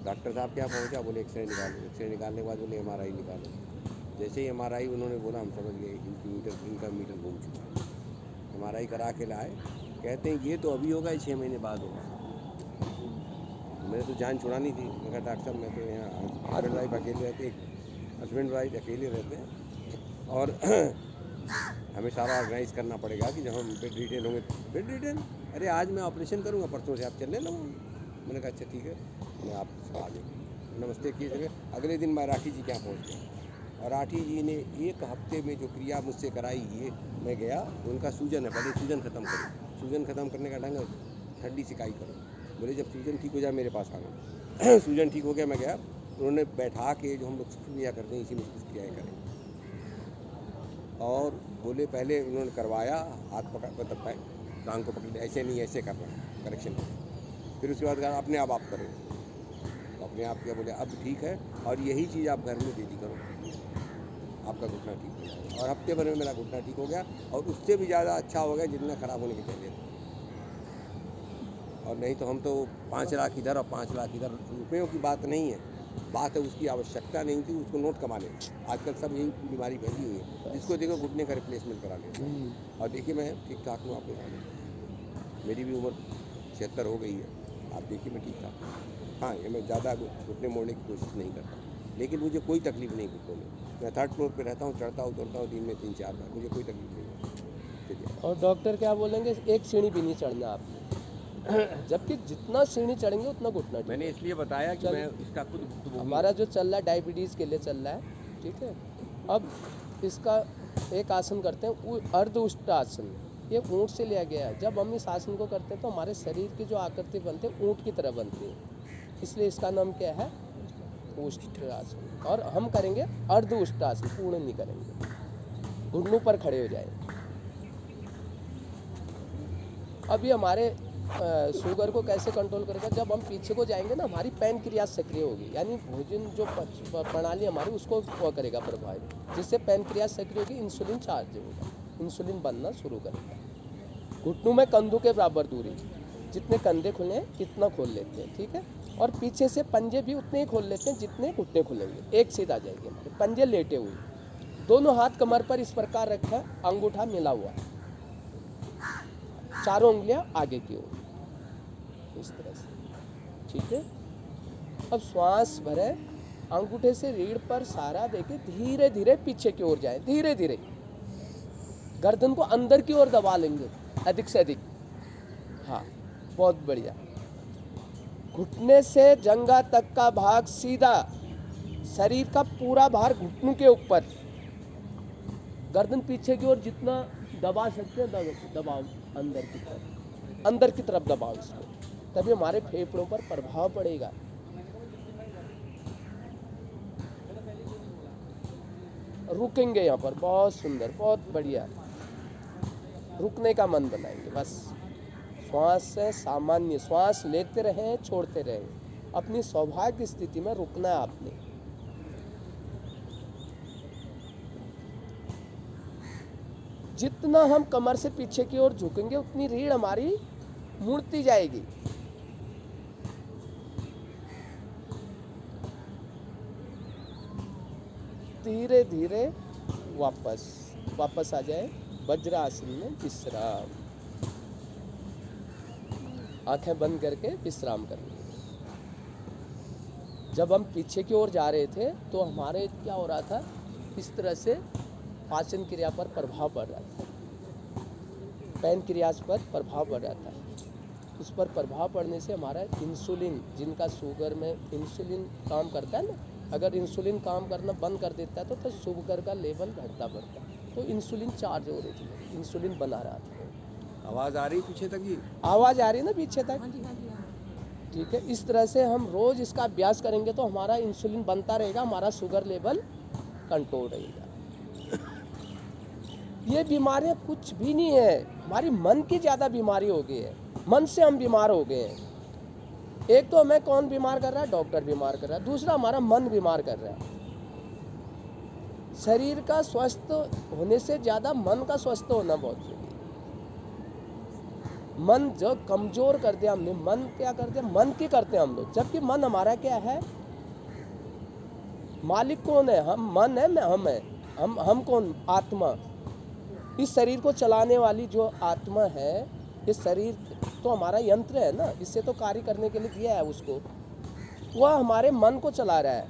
डॉक्टर साहब क्या पहुंचा, बोले एक्सरे निकालो। एक्सरे निकालने के बाद बोले MRI निकालो। जैसे ही MRI उन्होंने बोला हम समझ गए इनका मीटर घूम चुका है। MRI करा के लाए, कहते हैं ये तो अभी होगा, 6 महीने बाद होगा। मैंने तो जान छुड़ानी थी। मैं कहा डॉक्टर साहब मैं तो यहाँ हस्बैंड वाइफ अकेले रहते, हस्बैंड वाइफ अकेले रहते हैं और हमें सारा ऑर्गेनाइज करना पड़ेगा कि जब हम बेड रिटेन होंगे। Bedridden? अरे आज मैं ऑपरेशन करूँगा, परसों से आप चलने लगोगे। मैंने कहा अच्छा ठीक है, मैं आप आ जाऊँगी। नमस्ते किए थे। अगले दिन मैं राठी जी के यहाँ पहुँच गया और राठी जी ने 1 हफ्ते में जो क्रिया मुझसे कराई, ये मैं गया, उनका सूजन है, पहले सूजन ख़त्म करो। सूजन ख़त्म करने का ढंग है ठंडी सिकाई करो। बोले जब सूजन ठीक हो जाए मेरे पास आ गए। सूजन ठीक हो गया, मैं गया, उन्होंने बैठा के जो हम लोग क्रिया करते हैं इसी में कुछ क्रियाएँ करें। और बोले पहले उन्होंने करवाया, हाथ पकड़ मतलब पैर टांग को पकड़, ऐसे नहीं ऐसे करना, करेक्शन करें। फिर उसके बाद कहा अपने आप करें, तो अपने आप क्या बोले अब ठीक है और यही चीज़ आप घर में डेली करो, आपका घुटना ठीक हो जाएगा। और हफ्ते भर में मेरा घुटना ठीक हो गया और उससे भी ज़्यादा अच्छा हो गया जितना ख़राब होने के पहले था। और नहीं तो हम तो 5 लाख इधर और 5 लाख इधर, रुपयों की बात नहीं है, बात है उसकी आवश्यकता नहीं थी, उसको नोट कमा लें। आजकल सब यही बीमारी फैली हुई है, जिसको देखो घुटने का रिप्लेसमेंट करा लेते हैं। और देखिए मैं ठीक ठाक हूँ, आपके सामने मेरी भी उम्र 76 हो गई है, आप देखिए मैं ठीक ठाक हूँ। हाँ, ये मैं ज़्यादा घुटने मोड़ने की कोशिश नहीं करता, लेकिन मुझे कोई तकलीफ नहीं घुटनों में। मैं 3rd फ्लोर पे रहता हूँ, चढ़ता उतरता हूँ दिन में 3-4 बार, मुझे कोई तकलीफ नहीं है। चलिए। और डॉक्टर क्या बोलेंगे, एक सीढ़ी भी नहीं चढ़ना आपने, जबकि जितना सीढ़ी चढ़ेंगे उतना घुटना ठीक मैंने है। इसलिए बताया कि चल- मैं इसका खुद भुक्तभोगी हूँ। हमारा जो चल रहा है डायबिटीज़ के लिए चल रहा है, ठीक है। अब इसका एक आसन करते हैं, अर्ध उष्टासन। ये ऊँट से लिया गया है। जब हम इस आसन को करते हैं तो हमारे शरीर की जो आकृति बनती है ऊँट की तरह बनती है, इसलिए इसका नाम क्या है, उष्टासन। और हम करेंगे अर्ध उष्टासन, पूर्ण नहीं करेंगे, घुटनों पर खड़े हो जाएंगे। अभी हमारे शुगर को कैसे कंट्रोल करेगा, जब हम पीछे को जाएंगे ना, हमारी पैनक्रियाज सक्रिय होगी, यानी भोजन जो प्रणाली हमारी उसको वो करेगा प्रभावित, जिससे पैनक्रियाज सक्रिय होगी, इंसुलिन चार्ज होगा, इंसुलिन बनना शुरू करेगा। घुटनों में कंधों के बराबर दूरी, जितने कंधे खुले हैं इतना खोल लेते हैं, ठीक है। और पीछे से पंजे भी उतने ही खोल लेते हैं जितने घुटने खुलेंगे, एक सीध आ जाएंगे हमारे पंजे लेटे हुए। दोनों हाथ कमर पर इस प्रकार रखा, अंगूठा मिला हुआ, चारों उंगलियां आगे की ओर, इस तरह से, ठीक है। अब श्वास भरे, अंगूठे से रीढ़ पर सहारा देके धीरे धीरे पीछे की ओर जाए, धीरे धीरे गर्दन को अंदर की ओर दबा लेंगे अधिक से अधिक। हाँ, बहुत बढ़िया। घुटने से जंघा तक का भाग सीधा, शरीर का पूरा भार घुटनों के ऊपर, गर्दन पीछे की ओर जितना दबा सकते हैं दबाओ, अंदर की तरफ दबाओ इसको, तभी हमारे फेफड़ों पर प्रभाव पड़ेगा। रुकेंगे यहाँ पर, बहुत सुंदर, बहुत बढ़िया, रुकने का मन बनाएंगे बस। श्वास से सामान्य श्वास लेते रहें, छोड़ते रहें, अपनी सौभाग्य स्थिति में रुकना है आपने। जितना हम कमर से पीछे की ओर झुकेंगे उतनी रीढ़ हमारी मुड़ती जाएगी। धीरे धीरे वापस आ जाए वज्रासन में विश्राम, आंखें बंद करके विश्राम करनी। जब हम पीछे की ओर जा रहे थे तो हमारे क्या हो रहा था, इस तरह से पाचन क्रिया पर प्रभाव पड़ रहा था, पैनक्रियाज पर प्रभाव पड़ रहा था। उस पर प्रभाव पड़ने से हमारा इंसुलिन, जिनका शुगर में इंसुलिन काम करता है ना, अगर इंसुलिन काम करना बंद कर देता है तो शुगर का लेवल घटता बढ़ता है, तो इंसुलिन चार्ज हो रही थी, इंसुलिन बना रहा था। आवाज़ आ रही पीछे तक जी? आवाज़ आ रही है ना पीछे तक? हाँ जी, हाँ जी, हाँ। ठीक है। इस तरह से हम रोज़ इसका अभ्यास करेंगे तो हमारा इंसुलिन बनता रहेगा, हमारा शुगर लेवल कंट्रोल रहेगा। ये बीमारियां कुछ भी नहीं है, हमारी मन की ज़्यादा बीमारी हो गई है, मन से हम बीमार हो गए हैं। एक तो हमें कौन बीमार कर रहा है, डॉक्टर बीमार कर रहा है, दूसरा हमारा मन बीमार कर रहा है। शरीर का स्वस्थ होने से ज़्यादा मन का स्वस्थ होना बहुत जरूरी है। मन जो कमज़ोर कर दिया हमने, मन क्या कर दिया, मन की करते हैं हम लोग, जबकि मन हमारा क्या है, मालिक कौन है, हम मन है, मैं हम है, हम कौन, आत्मा। इस शरीर को चलाने वाली जो आत्मा है, ये शरीर तो हमारा यंत्र है ना, इससे तो कार्य करने के लिए दिया है उसको, वह हमारे मन को चला रहा है।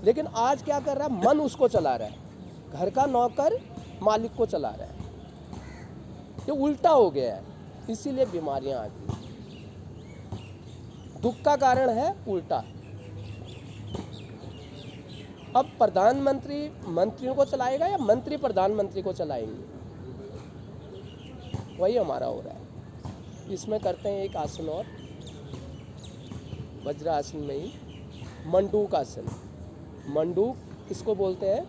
लेकिन आज क्या कर रहा है, मन उसको चला रहा है, घर का नौकर मालिक को चला रहा है। ये उल्टा हो गया है, इसीलिए बीमारियां आ गई। दुख का कारण है उल्टा। अब प्रधानमंत्री मंत्रियों को चलाएगा या मंत्री प्रधानमंत्री को चलाएंगे, वही हमारा हो रहा है। इसमें करते हैं एक आसन और, वज्रासन में ही मंडूक आसन। मंडूक किसको बोलते हैं,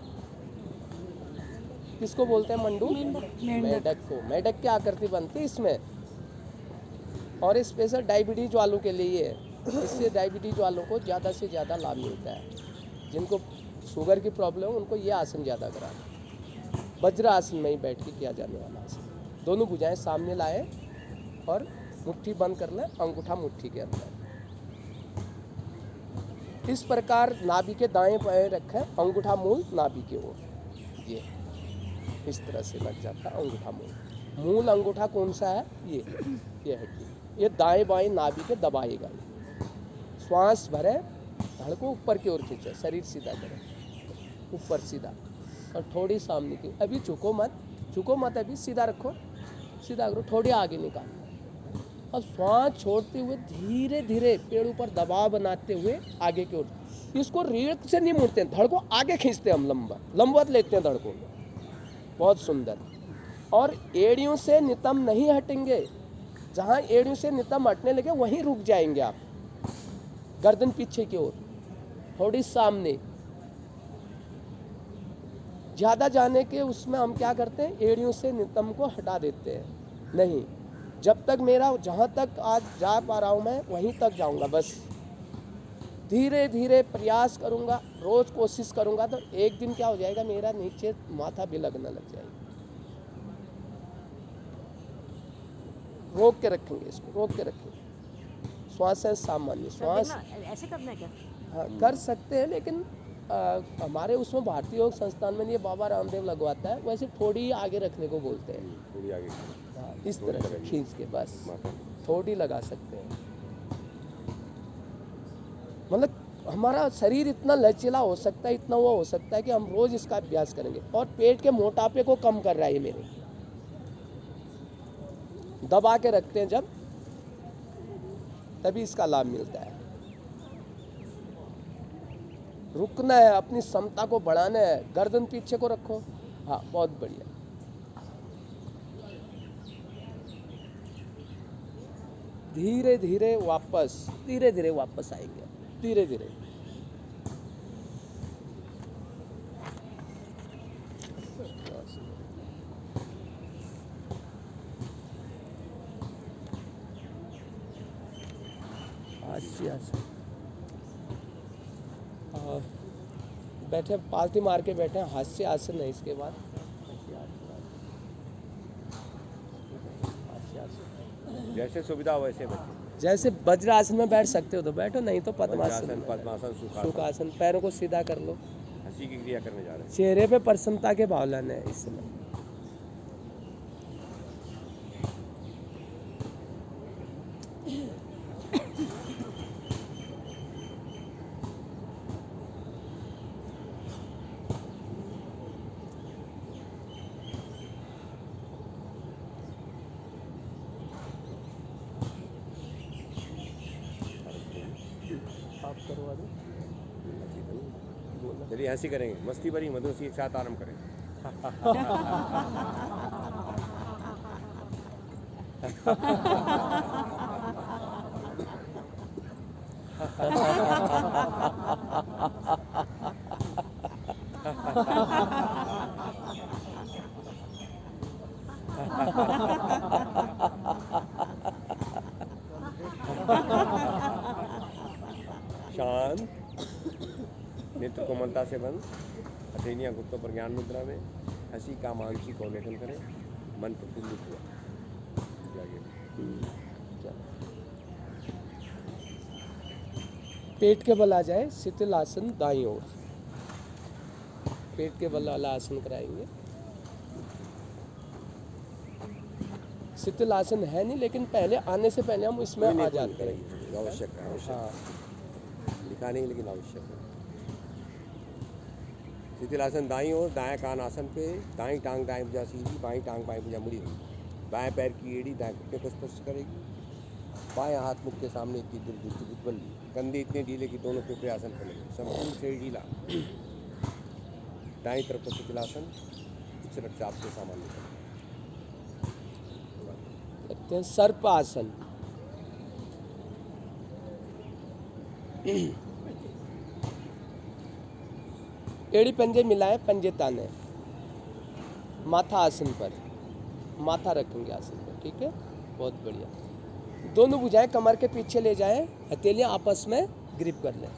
किसको बोलते हैं मंडूक? मेंढक को। मेंढक की आकृति बनती है इसमें, और स्पेशल डायबिटीज वालों के लिए है। इससे डायबिटीज वालों को ज़्यादा से ज़्यादा लाभ मिलता है। जिनको शुगर की प्रॉब्लम है उनको ये आसन ज़्यादा कराना। वज्र आसन में ही बैठ के किया जाने वाला आसन। दोनों भुजाएं सामने लाए और मुट्ठी बंद कर लें, अंगूठा मुट्ठी के अंदर। इस प्रकार नाभि के दाएं पैर रखें, अंगूठा मूल नाभि की ओर, ये इस तरह से लग जाता है अंगूठा मूल। मूल अंगूठा कौन सा है? ये हड्डी, ये दाएं बाएं नाभि के दबाएगा। श्वास भरे, धड़ को ऊपर की ओर खींचे, शरीर सीधा करें, ऊपर सीधा, और थोड़ी सामने की। अभी झुको मत, अभी सीधा रखो, सीधा करो, थोड़ी आगे निकालो। अब श्वास छोड़ते हुए धीरे धीरे पेड़ों पर दबाव बनाते हुए आगे की ओर। इसको रीढ़ से नहीं मुड़ते हैं, धड़ को आगे खींचते हैं हम, लंबवत लेते हैं धड़ को। बहुत सुंदर। और एड़ियों से नितंब नहीं हटेंगे, जहाँ एड़ियों से नितंब हटने लगे वहीं रुक जाएंगे आप। गर्दन पीछे की ओर, थोड़ी सामने। ज़्यादा जाने के उसमें हम क्या करते हैं, एड़ियों से नितंब को हटा देते हैं। नहीं, जब तक मेरा, जहाँ तक आज जा पा रहा हूँ मैं वहीं तक जाऊँगा बस। धीरे धीरे प्रयास करूँगा, रोज़ कोशिश करूँगा, तो एक दिन क्या हो जाएगा, मेरा नीचे माथा भी लगने लग जाएगा। रोक के रखेंगे इसको, रोक के रखेंगे। श्वास है सामान्य श्वास। ऐसे करना है क्या? हाँ, कर सकते हैं, लेकिन हमारे उसमें भारतीय योग संस्थान में ये बाबा रामदेव लगवाता है, वैसे थोड़ी आगे रखने को बोलते हैं। थोड़ी आगे। हाँ, इस तरह से खींच के बस थोड़ी लगा सकते हैं। मतलब हमारा शरीर इतना लचीला हो सकता है, इतना वो हो सकता है कि हम रोज इसका अभ्यास करेंगे। और पेट के मोटापे को कम कर रहा है ये मेरे। दबा के रखते हैं जब, तभी इसका लाभ मिलता है। रुकना है, अपनी क्षमता को बढ़ाना है। गर्दन पीछे को रखो, हाँ बहुत बढ़िया। धीरे धीरे वापस आएंगे, धीरे धीरे। बैठे, पालती मार के बैठे, हास्य आसन है इसके बाद। जैसे सुविधा हो वैसे बैठे। जैसे वज्र आसन में बैठ सकते हो तो बैठो, नहीं तो पद्मासन। पद्मासन, सुखासन। पैरों को सीधा कर लो। हंसी की क्रिया करने जा रहे हैं। चेहरे पे प्रसन्नता के भाव लाने हैं इस समय। आप करवा दो। चलिए हंसी करेंगे, मस्ती भरी मधुर सी एक साथ आरंभ करें। शांत, नेत्र कोमलता से बंद, हथेलियां घुटनों पर ज्ञान मुद्रा में। हंसी का मानसिक अवलेखन करें, मन प्रफुल्लित हुआ। जागे। पेट के बल आ जाए, शिथिल आसन दाईं ओर। पेट के बल वाला आसन कराएंगे। शिथिल आसन है नहीं, लेकिन पहले आने से पहले हम इसमें आ जाते हैं। आवश्यक है, हाँ, लिखा नहीं लेकिन आवश्यक है। शिथिल आसन दाईं ओर, दाएं कान आसन पे, दाईं टांग दाएं भुजा सीधी, बाईं टांग बाएं भुजा मुड़ी हुई। बाएं पैर की एड़ी दाएं घुटने को स्पर्श करेगी। बाएं हाथ मुख के सामने की दुर्बल, कंधे इतने ढीले कि दोनों पे आसन पर लगे, संपूर्ण शरीर ढीला। दाएं तरफ का शिथिलासन, उच्च रक्तचाप से सामान्य करें। करते हैं सर्प आसन। एड़ी पंजे मिलाए, पंजे ताने, माथा आसन पर, माथा रखेंगे आसन पर, ठीक है, बहुत बढ़िया। दोनों भुजाएं कमर के पीछे ले जाएं, हथेलियां आपस में ग्रिप कर लें,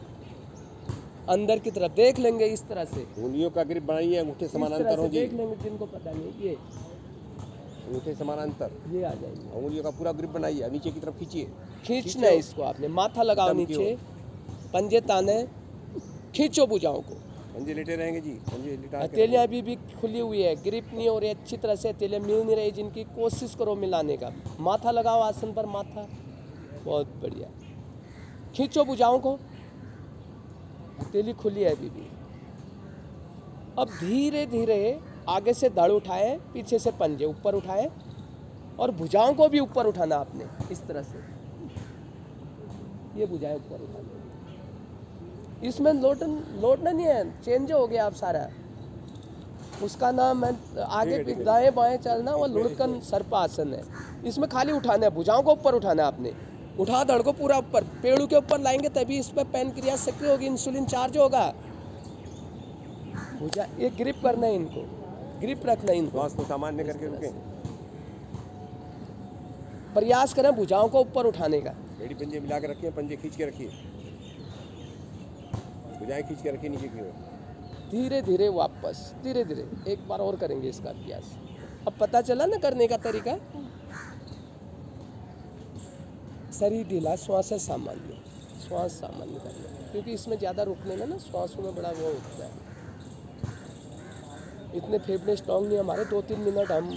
अंदर की तरफ देख लेंगे इस तरह से, उंगलियों का ग्रिप बनाइए, अंगूठे इस तरह समानांतर से हो जी, देख लेंगे, जिनको पता नहीं ये अंगूठे समानांतर, ये आ जाएंगे। उंगलियों का पूरा ग्रिप बनाइए, नीचे की तरफ खींचिए, खींचना है इसको आपने, माथा लगाओ दम की नीचे, पंजे ताने, खींचो भुजाओं को, पंजे लेटे रहेंगे जी, पंजे लिटा के हथेलियां अभी भी खुली हुई है, ग्रिप नहीं हो रही अच्छी तरह से, हथेलियां मिल नहीं रही, जिनकी कोशिश करो मिलाने का, माथा लगाओ आसन पर, माथा, बहुत बढ़िया, खींचो भुजाओं को, हथेली खुली है अभी भी। अब धीरे धीरे आगे से धड़ उठाए, पीछे से पंजे ऊपर उठाए, और भुजाओं को भी ऊपर उठाना आपने, इस तरह से, ये भुजाएं ऊपर उठाना। इसमें लौटना नहीं है, चेंज हो गया आप सारा, उसका नाम है आगे पीछे दाएं बाएं चलना, वो लुढ़कन सर्पासन है। इसमें खाली उठाना है, भुजाओं को ऊपर उठाना है आपने, उठा धड़ को पूरा ऊपर, पेड़ों के ऊपर लाएंगे तभी इस पर पैनक्रियाज सक्रिय होगी, इंसुलिन चार्ज होगा। भुजा ये ग्रिप करना है, इनको ग्रिप रखना है, इनको श्वास को सामान्य करके रुके, प्रयास करें भुजाओं को ऊपर उठाने का। एड़ी पंजे मिला के रखिए, पंजे खींच के रखिए, भुजाएं खींच के रखिए नीचे की ओर। धीरे धीरे वापस, धीरे धीरे एक बार और करेंगे इसका अभ्यास। अब पता चला ना करने का तरीका, शरीर ढीला, श्वास सामान्य, श्वास सामान्य करना, क्योंकि इसमें ज़्यादा रुकने में ना श्वासों में बड़ा वो होता है। इतने फेफड़े स्ट्रॉन्ग नहीं हमारे, 2-3 मिनट हम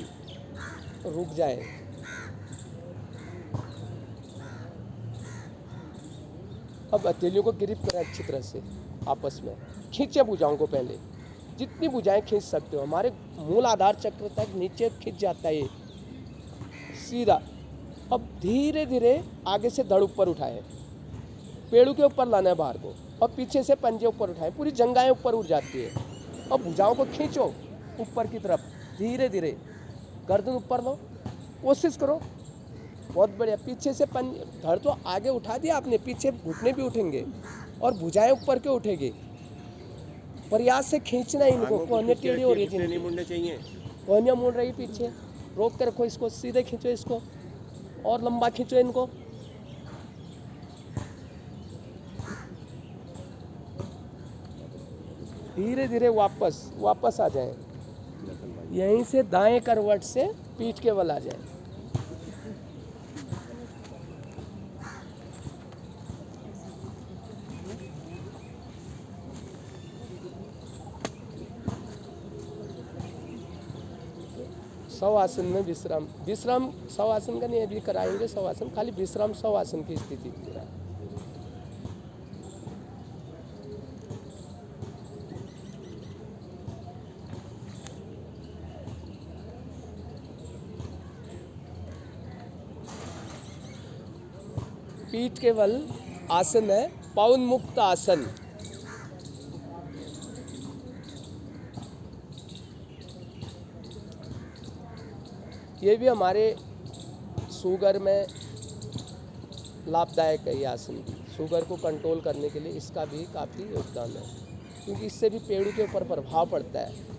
रुक जाए। अब हथेलियों को ग्रिप करें अच्छी तरह से, आपस में खींचे भुजाओं को, पहले जितनी भुजाएं खींच सकते हो, हमारे मूल आधार चक्र तक नीचे खींच जाता है ये सीधा। अब धीरे धीरे आगे से धड़ ऊपर उठाए, पेड़ों के ऊपर लाना है बाहर को, और पीछे से पंजे ऊपर उठाए, पूरी जंघाएं ऊपर उठ जाती है। अब भुजाओं को खींचो ऊपर की तरफ, धीरे धीरे गर्दन ऊपर लो, कोशिश करो, बहुत बढ़िया। पीछे से धड़ तो आगे उठा दिया आपने, पीछे घुटने भी उठेंगे और भुजाएं ऊपर के उठेगी। प्रयास से खींचना इनको, कोहनियाँ टेढ़ी हो रही है, नहीं मुड़ने चाहिए, कोहनियाँ मुड़ रही पीछे, रोक के रखो इसको, सीधे खींचो इसको, और लंबा खींचो इनको। धीरे धीरे वापस आ जाए, यहीं से दाएं करवट से पीठ के बल आ जाए। शवासन में विश्राम शवासन का नहीं, अभी कराएंगे शवासन, खाली विश्राम शवासन की स्थिति पूरा। पीठ के बल आसन है पवन मुक्त आसन। ये भी हमारे शुगर में लाभदायक है, ये आसन भी शुगर को कंट्रोल करने के लिए इसका भी काफ़ी योगदान है, क्योंकि इससे भी पेड़ों के ऊपर प्रभाव पड़ता है।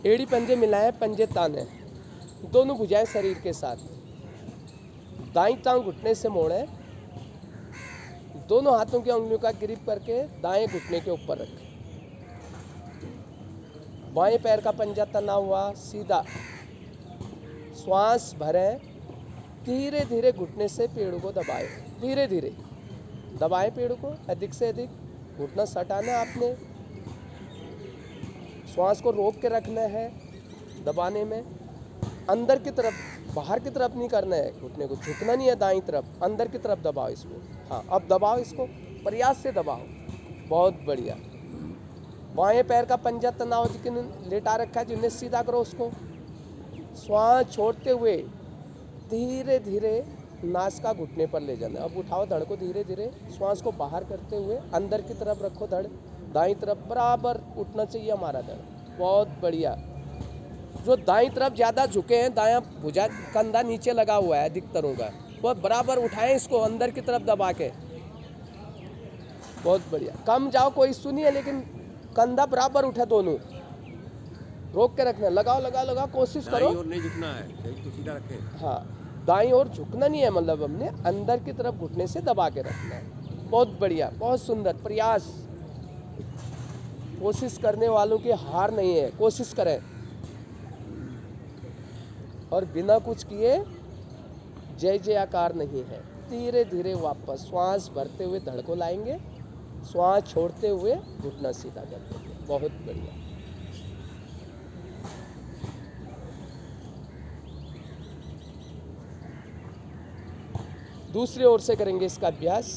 एड़ी पंजे मिलाए, पंजे ताने, दोनों भुजाएं शरीर के साथ, दाईं टांग घुटने से मोड़े, दोनों हाथों की उंगलियों का ग्रिप करके दाएं घुटने के ऊपर रखें, बाएं पैर का पंजा तना हुआ सीधा, श्वास भरें, धीरे धीरे घुटने से पेड़ों को दबाएं, धीरे धीरे दबाएं पेड़ों को, अधिक से अधिक घुटना सटाना आपने, श्वास को रोक के रखना है दबाने में, अंदर की तरफ, बाहर की तरफ नहीं करना है, घुटने को झुकना नहीं है, दाईं तरफ, अंदर की तरफ दबाओ इसको। हाँ, अब दबाओ इसको, प्रयास से दबाओ, बहुत बढ़िया। बाएं पैर का पंजा तनाव जिन लेटा रखा है, जिन्हें सीधा करो उसको। श्वास छोड़ते हुए धीरे धीरे नासिका घुटने पर ले जाना। अब उठाओ धड़ को धीरे धीरे, श्वास को बाहर करते हुए अंदर की तरफ रखो धड़, दाईं तरफ बराबर उठना चाहिए हमारा धड़। बहुत बढ़िया। जो दाईं तरफ ज़्यादा झुके हैं, दायां भुजा कंधा नीचे लगा हुआ है अधिकतरों का, वो बराबर उठाएं इसको अंदर की तरफ दबा के। बहुत बढ़िया। कम जाओ कोई इशू नहीं है, लेकिन कंधा बराबर उठे दोनों, रोक के रखना। लगाओ लगाओ लगाओ, कोशिश करो। दाईं ओर नहीं झुकना है, शरीर को सीधा रखें। हाँ, दाईं ओर झुकना नहीं है, मतलब हमने अंदर की तरफ घुटने से दबा के रखना है। बहुत बढ़िया, बहुत सुंदर प्रयास। कोशिश करने वालों की हार नहीं है, कोशिश करें। और बिना कुछ किए जय जयकार नहीं है। धीरे धीरे वापस श्वास भरते हुए धड़ को लाएंगे, श्वास छोड़ते हुए घुटना सीधा कर देंगे। बहुत बढ़िया। दूसरी ओर से करेंगे इसका अभ्यास।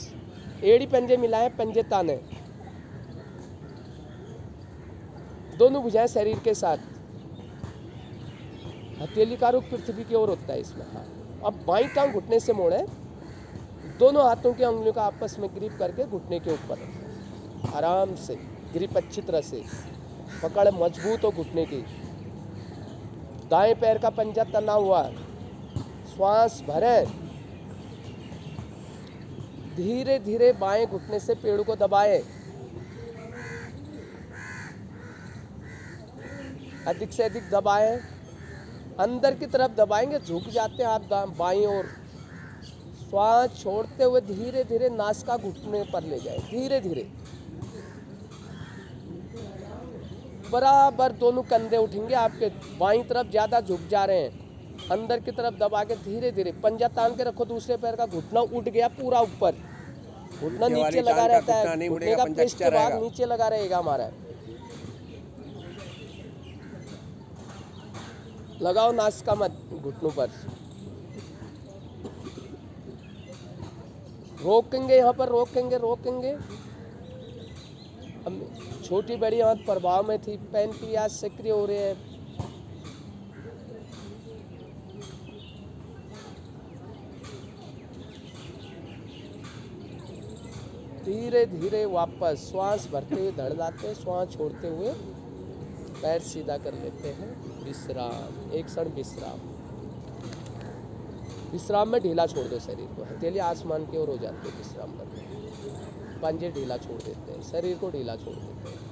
एड़ी पंजे मिलाएं, पंजे ताने, दोनों भुजाएं शरीर के साथ। हथेली का रुख पृथ्वी की ओर होता है इसमें। हाँ, अब बाईं टांग घुटने से मोड़े, दोनों हाथों की अंगुलियों का आपस में ग्रिप करके घुटने के ऊपर रखें। आराम से ग्रिप अच्छी तरह से पकड़ मजबूत हो घुटने की। दाएं पैर का पंजा तना हुआ, श्वास भरें, धीरे धीरे बाएं घुटने से पेड़ को दबाएं। अधिक से अधिक दबाएं, अंदर की तरफ दबाएंगे, झुक जाते हैं आप बाईं ओर। श्वास छोड़ते हुए धीरे धीरे नासिका घुटने पर ले जाए, धीरे धीरे बराबर दोनों कंधे उठेंगे आपके, बाईं तरफ ज़्यादा झुक जा रहे हैं। अंदर की तरफ दबा के धीरे धीरे पंजा तान के रखो। दूसरे पैर का घुटना उठ गया पूरा ऊपर, घुटना नीचे लगा रहता है, घुटने का पृष्ठ भाग नीचे लगा रहेगा हमारा। लगाओ नासिका मत घुटनों पर, रोकेंगे यहाँ पर, रोकेंगे। हम छोटी बड़ी हाथ प्रभाव में थी, पैन की आज सक्रिय हो रहे हैं। धीरे धीरे वापस श्वास भरते हुए धड़ लाते हैं, श्वास छोड़ते हुए पैर सीधा कर लेते हैं। विश्राम, एक क्षण विश्राम। विश्राम में ढीला छोड़ दो शरीर को, हथेली आसमान की ओर हो जाती है विश्राम करने। पंजे ढीला छोड़ देते हैं, शरीर को ढीला छोड़ देते हैं।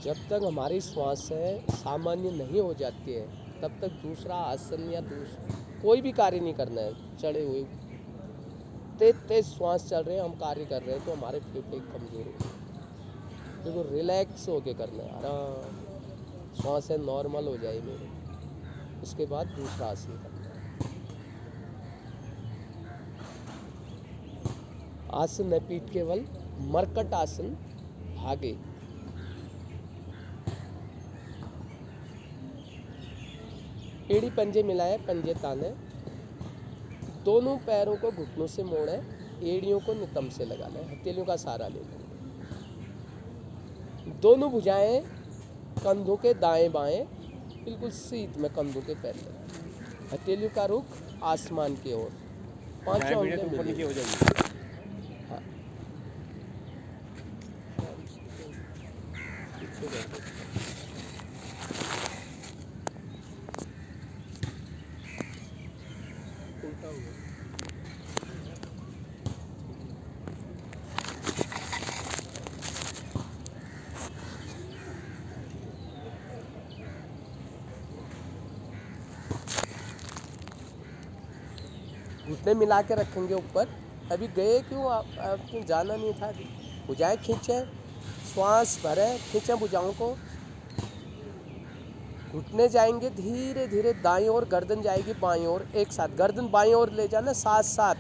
जब तक हमारी श्वासें सामान्य नहीं हो जाती है, तब तक दूसरा आसन या कोई भी कार्य नहीं करना है। चढ़े हुए तेज श्वास चल रहे हैं, हम कार्य कर रहे हैं, तो हमारे फेफड़े कमजोर हो, देखो रिलैक्स होके करना है। आराम, श्वासें नॉर्मल हो जाए मेरे, उसके बाद दूसरा आसन करना है। आसन है पीठ केवल, मरकट आसन भागे। एड़ी पंजे मिलाए, पंजे ताने, दोनों पैरों को घुटनों से मोड़े, एड़ियों को नितंब से लगा लें, हथेलियों का सहारा ले लें। दोनों भुजाएं कंधों के दाएं बाएं बिल्कुल सीध में कंधों के पैर लें, हथेलियों का रुख आसमान की ओर। पांचों ऊपर नीचे हो जाएंगे। हाँ, उल्टा हुआ। घुटने मिला के रखेंगे ऊपर। अभी गए क्यों आपको जाना नहीं था। भुजाएं खींचें, श्वास भरें, खींचें भुजाओं को। घुटने जाएंगे धीरे धीरे दाईं ओर, गर्दन जाएगी बाईं ओर। एक साथ गर्दन बाईं ओर ले जाना, साथ साथ,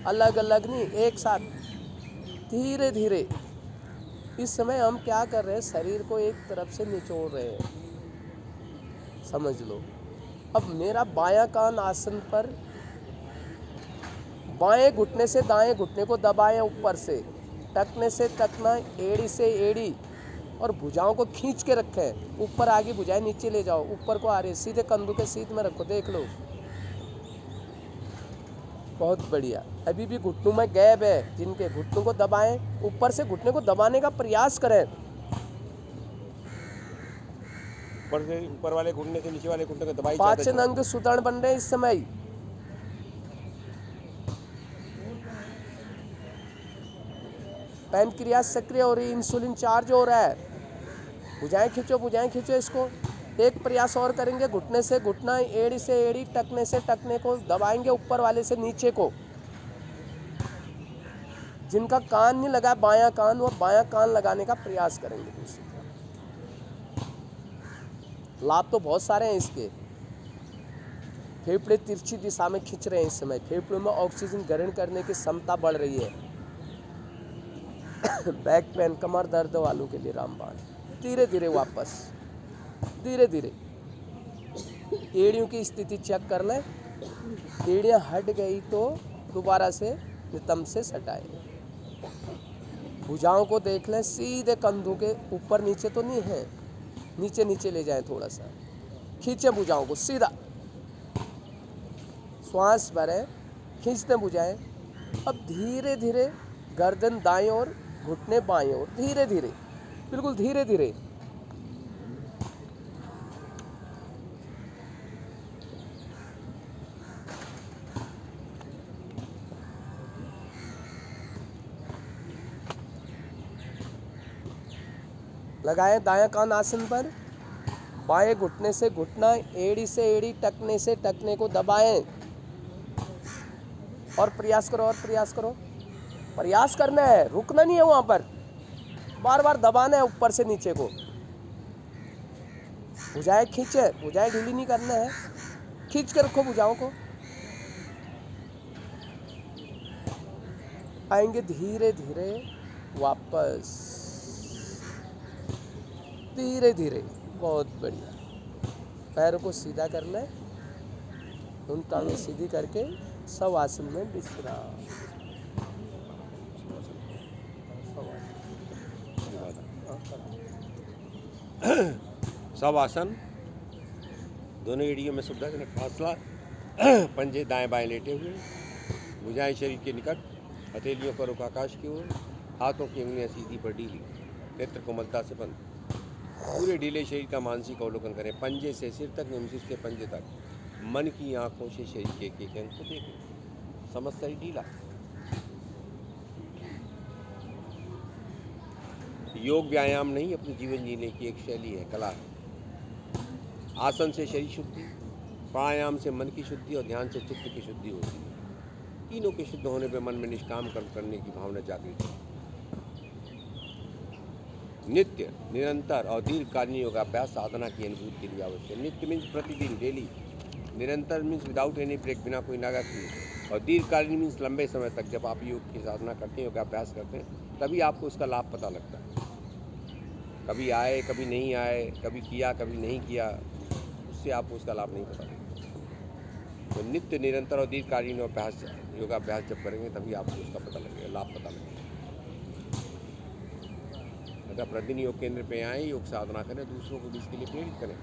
अलग अलग नहीं, एक साथ। धीरे धीरे। इस समय हम क्या कर रहे हैं, शरीर को एक तरफ से निचोड़ रहे हैं, समझ लो। अब मेरा बायां कान आसन पर, बाएं घुटने से दाएं घुटने को दबाएं ऊपर से, टकने से टकना, एड़ी से एड़ी, और भुजाओं को खींच के रखें। ऊपर आगे भुजाएं नीचे ले जाओ, ऊपर को आ रहे, सीधे कंधों के सीध में रखो, देख लो। बहुत बढ़िया। अभी भी घुटनों में गैप है, जिनके घुटनों को दबाएं, ऊपर से घुटने को दबाने का प्रयास करें। ऊपर वाले घुटने से नीचे वाले घुटने को दबाई पाचन अंग सुदृढ़ बन रहे हैं इस समय। पैनक्रियास सक्रिय हो रही, इंसुलिन चार्ज हो रहा है। भुजाएं खींचो, भुजाएं खींचो इसको। एक प्रयास और करेंगे, घुटने से घुटना, एड़ी से एड़ी, टकने से टकने को दबाएंगे, ऊपर वाले से नीचे को। जिनका कान नहीं लगा बायां कान, वो बायां कान लगाने का प्रयास करेंगे। दूसरी लाभ तो बहुत सारे हैं इसके। फेफड़े तिरछी दिशा में खींच रहे हैं इस समय, फेफड़ों में ऑक्सीजन ग्रहण करने की क्षमता बढ़ रही है। बैक पेन, कमर दर्द वालों के लिए रामबाण। धीरे धीरे वापस, धीरे धीरे। एड़ियों की स्थिति चेक कर लें। एड़ियाँ हट गई तो दोबारा से नितंब से सटाएं। भुजाओं को देख लें, सीधे कंधों के ऊपर नीचे तो नहीं है, नीचे नीचे ले जाएं, थोड़ा सा खींचे भुजाओं को सीधा। श्वास भरें, खींचते भुजाएं। अब धीरे धीरे गर्दन दाएं ओर, घुटने बाएं ओर, धीरे धीरे, बिल्कुल धीरे धीरे। लगाएं दायां कान आसन पर, बाएं घुटने से घुटना, एड़ी से एड़ी, टकने से टकने को दबाएं। और प्रयास करो, और प्रयास करो। प्रयास करना है, रुकना नहीं है वहां पर, बार बार दबाना है ऊपर से नीचे को। भुजाएं खींचे, भुजाएं ढीली नहीं करना है, खींच के रखो भुजाओं को। आएंगे धीरे धीरे वापस, धीरे धीरे। बहुत बढ़िया। पैरों को सीधा कर लें, उन टांगें सीधी करके सब आसन में विश्राम। सब आसन। दोनों एड़ियों में सुविधाजनक फासला, पंजे दाएं बाएं लेटे हुए, भुजाएं शरीर के निकट, हथेलियों पर रुख आकाश की ओर, हाथों की उंगलियां सीधी पर ढीली, नेत्र कोमलता से बंद। पूरे ढीले शरीर का मानसिक अवलोकन करें, पंजे से सिर तक, निम्न से पंजे तक। मन की आंखों से शरीर के एक अंग को देखें, समस्त शरीर ढीला। योग व्यायाम नहीं, अपनी जीवन जीने की एक शैली है, कला है। आसन से शरीर शुद्धि, प्राणायाम से मन की शुद्धि और ध्यान से चित्त की शुद्धि होती है। तीनों के शुद्ध होने पर मन में निष्काम कर्म करने की भावना जागृत है। नित्य, निरंतर और दीर्घकालीन योगाभ्यास साधना की अनुभूति के लिए आवश्यक है। नित्य मीन्स प्रतिदिन, डेली। निरंतर मीन्स विदाउट एनी ब्रेक, बिना कोई नागा किए। और दीर्घकालीन मीन्स लंबे समय तक। जब आप योग की साधना करते हैं, योगाभ्यास करते हैं, तभी आपको उसका लाभ पता लगता है। कभी आए, कभी नहीं आए, कभी किया, कभी नहीं किया, उससे आपको उसका लाभ नहीं पता लगता। तो नित्य, निरंतर और दीर्घकालीन अभ्यास, योगाभ्यास जब करेंगे, तभी आपको उसका पता लगेगा, लाभ पता लगेगा। अगर प्रतिदिन योग केंद्र पे आएँ, योग साधना करें, दूसरों को भी इसके लिए प्रेरित करें।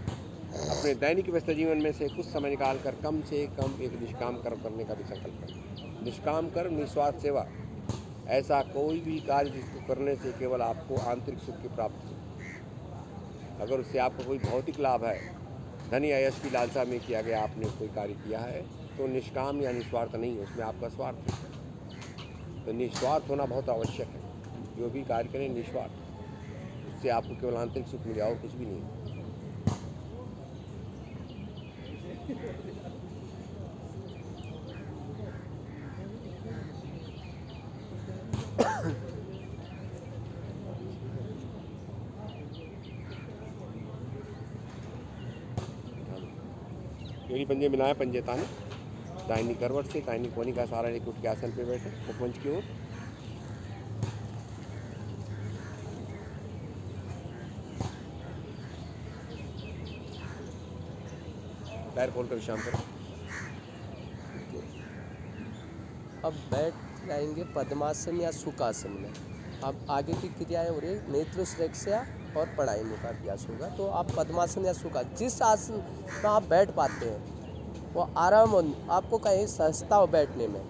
अपने दैनिक व्यस्त जीवन में से कुछ समय निकालकर कम से कम एक निष्काम कर्म करने का भी संकल्प करें। निष्काम कर्म, निस्वार्थ सेवा, ऐसा कोई भी कार्य जिसको करने से केवल आपको आंतरिक सुख की प्राप्ति हो। अगर उससे आपको कोई भौतिक लाभ है, धन या यश की लालसा में किया गया आपने कोई कार्य किया है, तो निष्काम या निस्वार्थ नहीं है, उसमें आपका स्वार्थ है। तो निस्वार्थ होना बहुत आवश्यक है। जो भी कार्य करें निस्वार्थ, उससे आपको केवल आंतरिक सुख मिले और कुछ भी नहीं। एड़ी पंजे मिलाएं, पंजे ताने, दाहिनी करवट से दाहिनी कोहनी का सहारा लेकर उठ के आसन पे बैठे, मुखमंच की ओर। पैर खोल कर विश्राम करें। अब बैठ जाएंगे पद्मासन या सुखासन में। अब आगे की क्रियाएं हो रही है नेत्र सुरक्षा और प्राणायाम का अभ्यास होगा। तो आप पद्मासन या सुखा जिस आसन में आप बैठ पाते हैं वो आराम आपको कहीं सहजता हो बैठने में,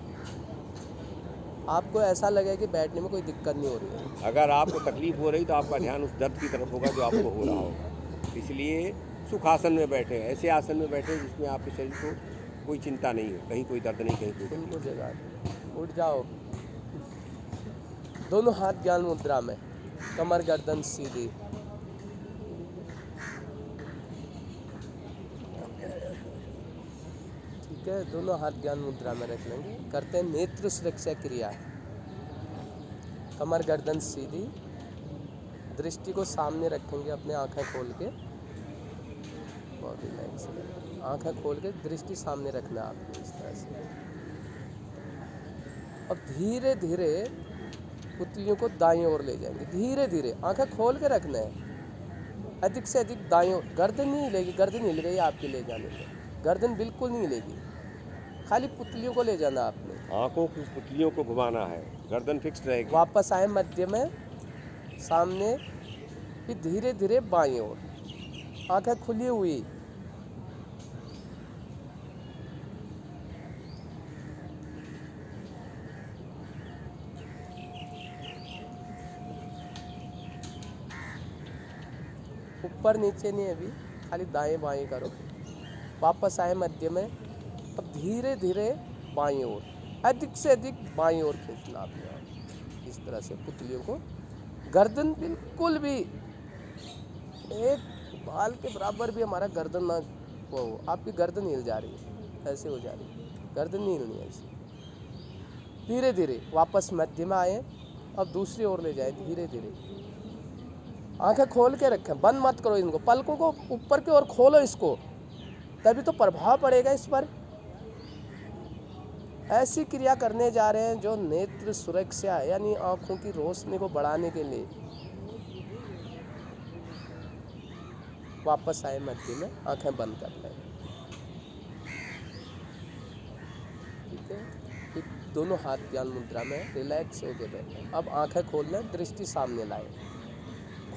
आपको ऐसा लगे कि बैठने में कोई दिक्कत नहीं हो रही है। अगर आपको तकलीफ हो रही तो आपका ध्यान उस दर्द की तरफ होगा जो आपको हो रहा होगा। इसलिए सुखासन में बैठे, ऐसे आसन में बैठे जिसमें आपके शरीर को कोई चिंता नहीं हो, कहीं कोई दर्द नहीं, कहीं कोई तकलीफ उनको जगह उठ जाओ, दोनों हाथ ज्ञान मुद्रा में, कमर गर्दन सीधी। ठीक है, दोनों हाथ ज्ञान मुद्रा में रख लेंगे। करते हैं नेत्र सुरक्षा क्रिया। कमर गर्दन सीधी, दृष्टि को सामने रखेंगे, अपने आंखें खोल के, बहुत रिलैक्स आंखें खोल के दृष्टि सामने रखना आपको इस तरह से। अब धीरे धीरे पुतलियों को दाईं ओर ले जाएंगे, धीरे धीरे आंखें खोल के रखना है। अधिक से अधिक दाईं ओर, गर्दन नहीं हिलेगी, गर्दन हिल रही है आपके ले जाने में, गर्दन बिल्कुल नहीं हिलेगी, खाली पुतलियों को ले जाना आपने। आंखों की पुतलियों को घुमाना है, गर्दन फिक्स रहेगी। वापस आए मध्य में, सामने, फिर धीरे धीरे बाईं ओर, आंखें खुली हुई। ऊपर नीचे नहीं अभी, खाली दाएं बाएं करो। वापस आए मध्य में, अब धीरे धीरे बाईं ओर, अधिक से अधिक बाईं ओर खींचना आपने। इस तरह से पुतलियों को, गर्दन बिल्कुल भी एक बाल के बराबर भी हमारा गर्दन ना हो। आपकी गर्दन हिल जा रही है, ऐसे हो जा रही है, गर्दन नहीं हिलनी है ऐसे। धीरे धीरे वापस मध्य में आए, अब दूसरी ओर ले जाए धीरे धीरे। आंखें खोल के रखें, बंद मत करो इनको, पलकों को ऊपर की ओर खोलो इसको, तभी तो प्रभाव पड़ेगा इस पर। ऐसी क्रिया करने जा रहे हैं जो नेत्र सुरक्षा यानी आंखों की रोशनी को बढ़ाने के लिए। वापस आए मध्य में, आंखें बंद कर लें। ठीक है, फिर दोनों हाथ ज्ञान मुद्रा में रिलैक्स होके बैठे। अब आंखें खोल लें, दृष्टि सामने लाए,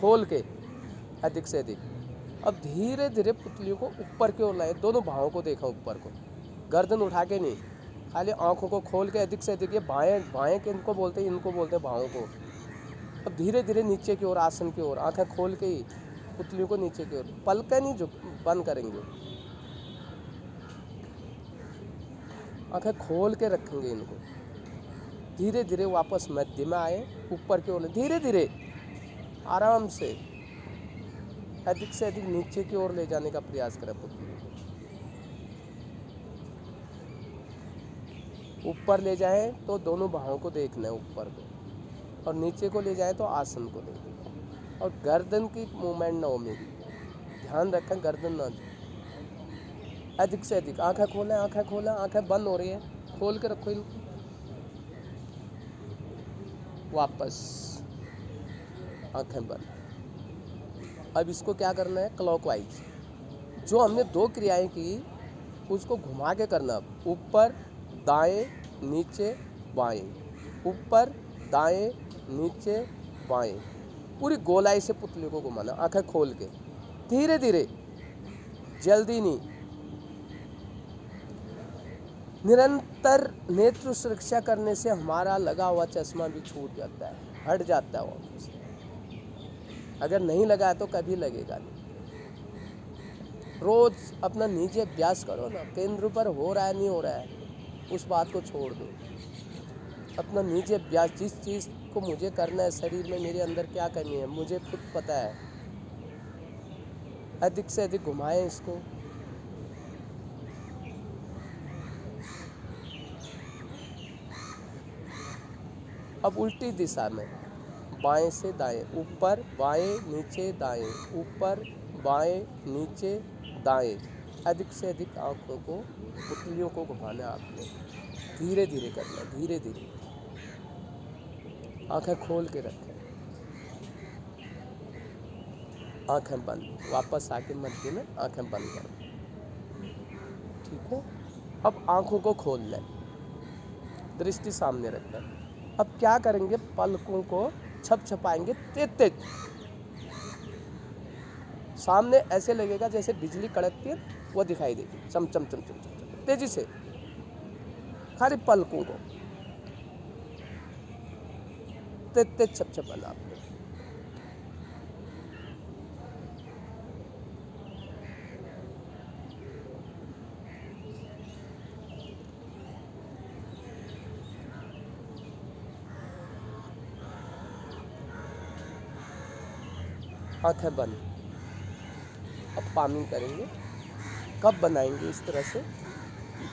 खोल के अधिक से अधिक। अब धीरे धीरे पुतलियों को ऊपर की ओर लाए, दोनों भावों को देखा ऊपर को, गर्दन उठा के नहीं, खाली आंखों को खोल के अधिक से अधिक। ये बाएं के इनको बोलते हैं, इनको बोलते हैं भावों को। अब धीरे धीरे नीचे की ओर, आसन की ओर, आंखें खोल के ही पुतलियों को नीचे की ओर, पलकें नहीं झुक बंद करेंगे, आंखें खोल के रखेंगे इनको। धीरे धीरे वापस मध्य में आए, ऊपर की ओर धीरे धीरे आराम से अधिक से अधिक नीचे की ओर ले जाने का प्रयास करें पुतली को। ऊपर ले जाएं तो दोनों बाहों को देखना है ऊपर को, और नीचे को ले जाएं तो आसन को देखना, और गर्दन की मूवमेंट ना हो मेरी, ध्यान रखें गर्दन ना जाए। अधिक से अधिक आंखें खोलें, आंखें खोलें, आंखें बंद हो रही है, खोल के रखो इनको। वापस आंखें बंद। अब इसको क्या करना है, क्लॉकवाइज। जो हमने दो क्रियाएं की उसको घुमा के करना। ऊपर दाएं नीचे बाएं, ऊपर दाएं नीचे बाएं, पूरी गोलाई से पुतली को घुमाना, आंखें खोल के, धीरे धीरे, जल्दी नहीं। निरंतर नेत्र सुरक्षा करने से हमारा लगा हुआ चश्मा भी छूट जाता है, हट जाता है आंखों से। अगर नहीं लगा है तो कभी लगेगा नहीं। रोज अपना निजी अभ्यास करो ना, केंद्र पर हो रहा है नहीं हो रहा है उस बात को छोड़ दो। अपना निजी अभ्यास, जिस चीज़ को मुझे करना है, शरीर में मेरे अंदर क्या करनी है मुझे खुद पता है। अधिक से अधिक घुमाएं इसको। अब उल्टी दिशा में, बाएं से दाएं, ऊपर बाएं नीचे दाएं, ऊपर बाएं नीचे दाएं। अधिक से अधिक आंखों को, पुतलियों को घुमाना आपने, धीरे धीरे करना, धीरे धीरे। आंखें खोल के रखें, आंखें बंद। वापस आके मध्य में आंखें बंद करो। अब आंखों को खोल लें, दृष्टि सामने रखें। अब क्या करेंगे, पलकों को छपछपाएंगे तेज तेज। सामने ऐसे लगेगा जैसे बिजली कड़कती है, वो दिखाई देगी, चम चम चम चम चम चम, तेजी से। खाली पलकों को तेज तेज छपछपाना आपको। आंखें बंद। अब पामिंग करेंगे। कब बनाएंगे इस तरह से,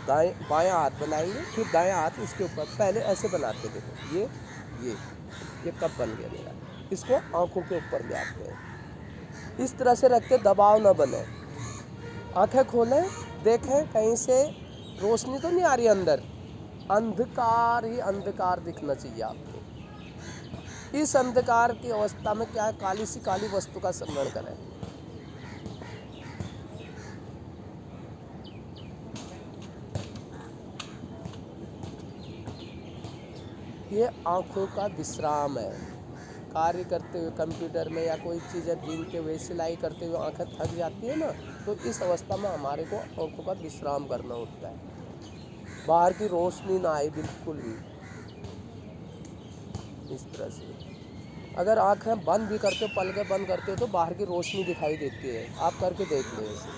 दाएं बायां हाथ बनाएंगे, फिर दायां हाथ इसके ऊपर, पहले ऐसे बनाते, देखो ये कब बन गया मेरा। इसको आंखों के ऊपर ले आते हैं, इस तरह से रखते, दबाव ना बने। आंखें खोलें, देखें कहीं से रोशनी तो नहीं आ रही अंदर, अंधकार ही अंधकार दिखना चाहिए आपको। इस अंधकार की अवस्था में क्या है, काली सी काली वस्तु का स्मरण करें। ये आंखों का विश्राम है। कार्य करते हुए कंप्यूटर में या कोई चीज़ें बीनते हुए, सिलाई करते हुए आंखें थक जाती है ना, तो इस अवस्था में हमारे को आंखों का विश्राम करना होता है। बाहर की रोशनी ना आए बिल्कुल भी, इस तरह से। अगर आंखें बंद भी करते हो, पलकें बंद करते हो, तो बाहर की रोशनी दिखाई देती है। आप करके देख लो ऐसे,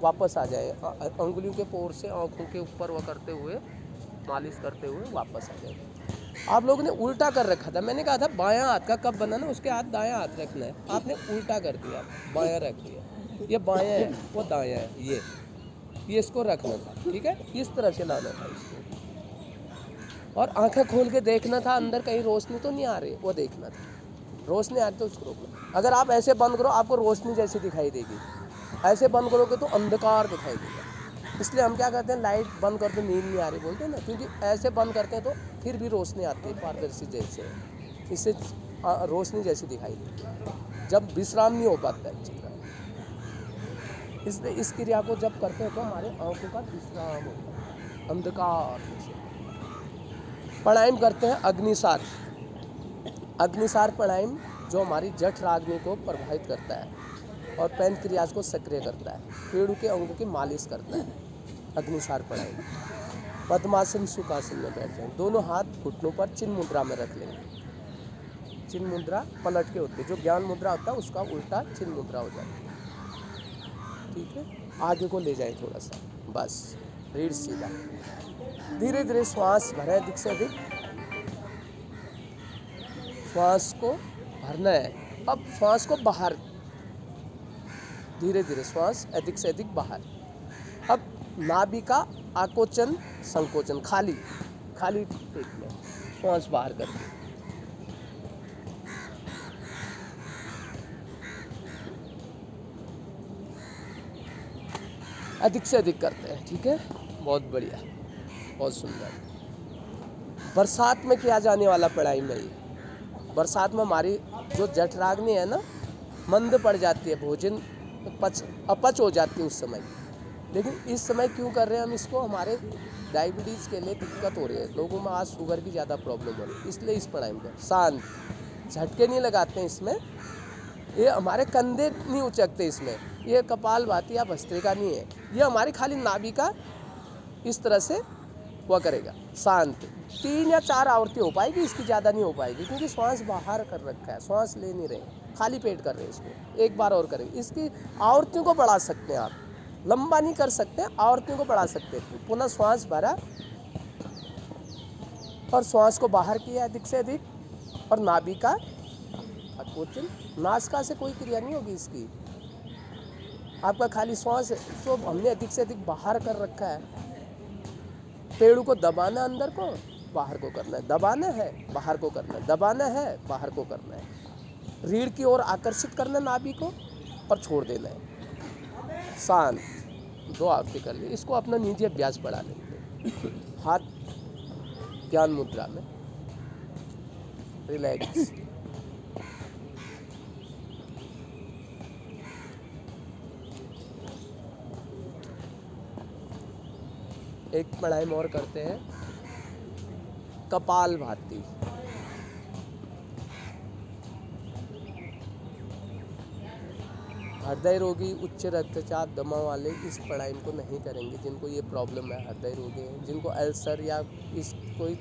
वापस आ जाए। अंगुलियों के पोर से आंखों के ऊपर वो करते हुए, मालिश करते हुए वापस आ जाए। आप लोगों ने उल्टा कर रखा था। मैंने कहा था बायां हाथ का कब बनाना, उसके हाथ दायां हाथ रखना है। आपने उल्टा कर दिया, बायां रख दिया। ये बायां है, वो दायां है, ये इसको रखना था, ठीक है। इस तरह से लाना था इसको, और आंखें खोल के देखना था अंदर कहीं रोशनी तो नहीं आ रही, वो देखना था। रोशनी आ रही तो उसको रोकना। अगर आप ऐसे बंद करो, आपको रोशनी जैसी दिखाई देगी। ऐसे बंद करोगे तो अंधकार दिखाई देगा। इसलिए हम क्या करते हैं, लाइट बंद कर दो, नींद नहीं आ रही बोलते हैं ना, क्योंकि ऐसे बंद करते हैं तो फिर भी रोशनी आती है पारदर्शी जैसे, इससे रोशनी जैसी दिखाई देती है। जब विश्राम नहीं हो पाता है अच्छी तरह, इसलिए इस क्रिया को जब करते हैं तो हमारे आंखों का विश्राम होता है अंधकार से। प्राणायाम करते हैं अग्निसार। अग्निसार प्राणायाम जो हमारी जठराग्नि को प्रभावित करता है और पैंक्रियाज को सक्रिय करता है, पेड़ों के अंगों की मालिश करता है। अग्निसार प्राणायाम। पद्मासन सुखासन में बैठ जाएं, दोनों हाथ घुटनों पर चिन्ह मुद्रा में रख लेंगे। चिन्ह मुद्रा पलट के होती है, जो ज्ञान मुद्रा होता है उसका उल्टा चिन्ह मुद्रा हो जाती है, ठीक है। आगे को ले जाएं थोड़ा सा, बस रीढ़ सीधा। धीरे धीरे श्वास भरें अधिक से अधिक। श्वास को भरना है। अब श्वास को बाहर, धीरे धीरे श्वास अधिक से अधिक बाहर। अब नाभि का आकोचन संकोचन, खाली खाली पेट में श्वास बाहर करके। अधिक से अधिक करते हैं, ठीक है। बहुत बढ़िया, बहुत सुंदर। बरसात में किया जाने वाला प्राणायाम है ये। बरसात में हमारी जो जठराग्नि है ना, मंद पड़ जाती है, भोजन अपच हो जाती है उस समय। लेकिन इस समय क्यों कर रहे हैं हम इसको, हमारे डायबिटीज़ के लिए दिक्कत हो रही है लोगों में, आज शुगर की ज़्यादा प्रॉब्लम हो रही है, इसलिए इस प्राणायाम को शांत, झटके नहीं लगाते हैं इसमें। ये हमारे कंधे नहीं उचकते इसमें, ये कपालभाति या भस्त्रिका नहीं है, ये हमारी खाली नाभि का इस तरह से हुआ करेगा शांत। 3 या 4 आवृत्ति हो पाएगी, इसकी ज़्यादा नहीं हो पाएगी, क्योंकि श्वास बाहर कर रखा है, श्वास ले नहीं रहे, खाली पेट कर रहे हैं इसको। एक बार और करेंगे, इसकी आवृत्तियों को बढ़ा सकते हैं आप, लंबा नहीं कर सकते, आवृत्तियों को बढ़ा सकते हैं। पुनः श्वास भरा और श्वास को बाहर किया अधिक से अधिक, और नाभि का आकोचन। नासिका से कोई क्रिया नहीं होगी इसकी, आपका खाली श्वास तो हमने अधिक से अधिक बाहर कर रखा है। पेड़ों को दबाना, अंदर को बाहर को करना है, दबाना है बाहर को करना है, दबाना है बाहर को करना है। रीढ़ की ओर आकर्षित करना नाभि को और छोड़ देना है शांत। 2 आवृत्ति कर ली। इसको अपना निजी अभ्यास बढ़ा लेंगे। हाथ ज्ञान मुद्रा में, रिलैक्स। एक प्राणायाम और करते हैं, कपालभाति। हृदय रोगी, उच्च रक्तचाप, दमा वाले इस प्राणायाम को नहीं करेंगे। जिनको ये प्रॉब्लम है, हृदय रोगी हैं, जिनको अल्सर या इस कोई,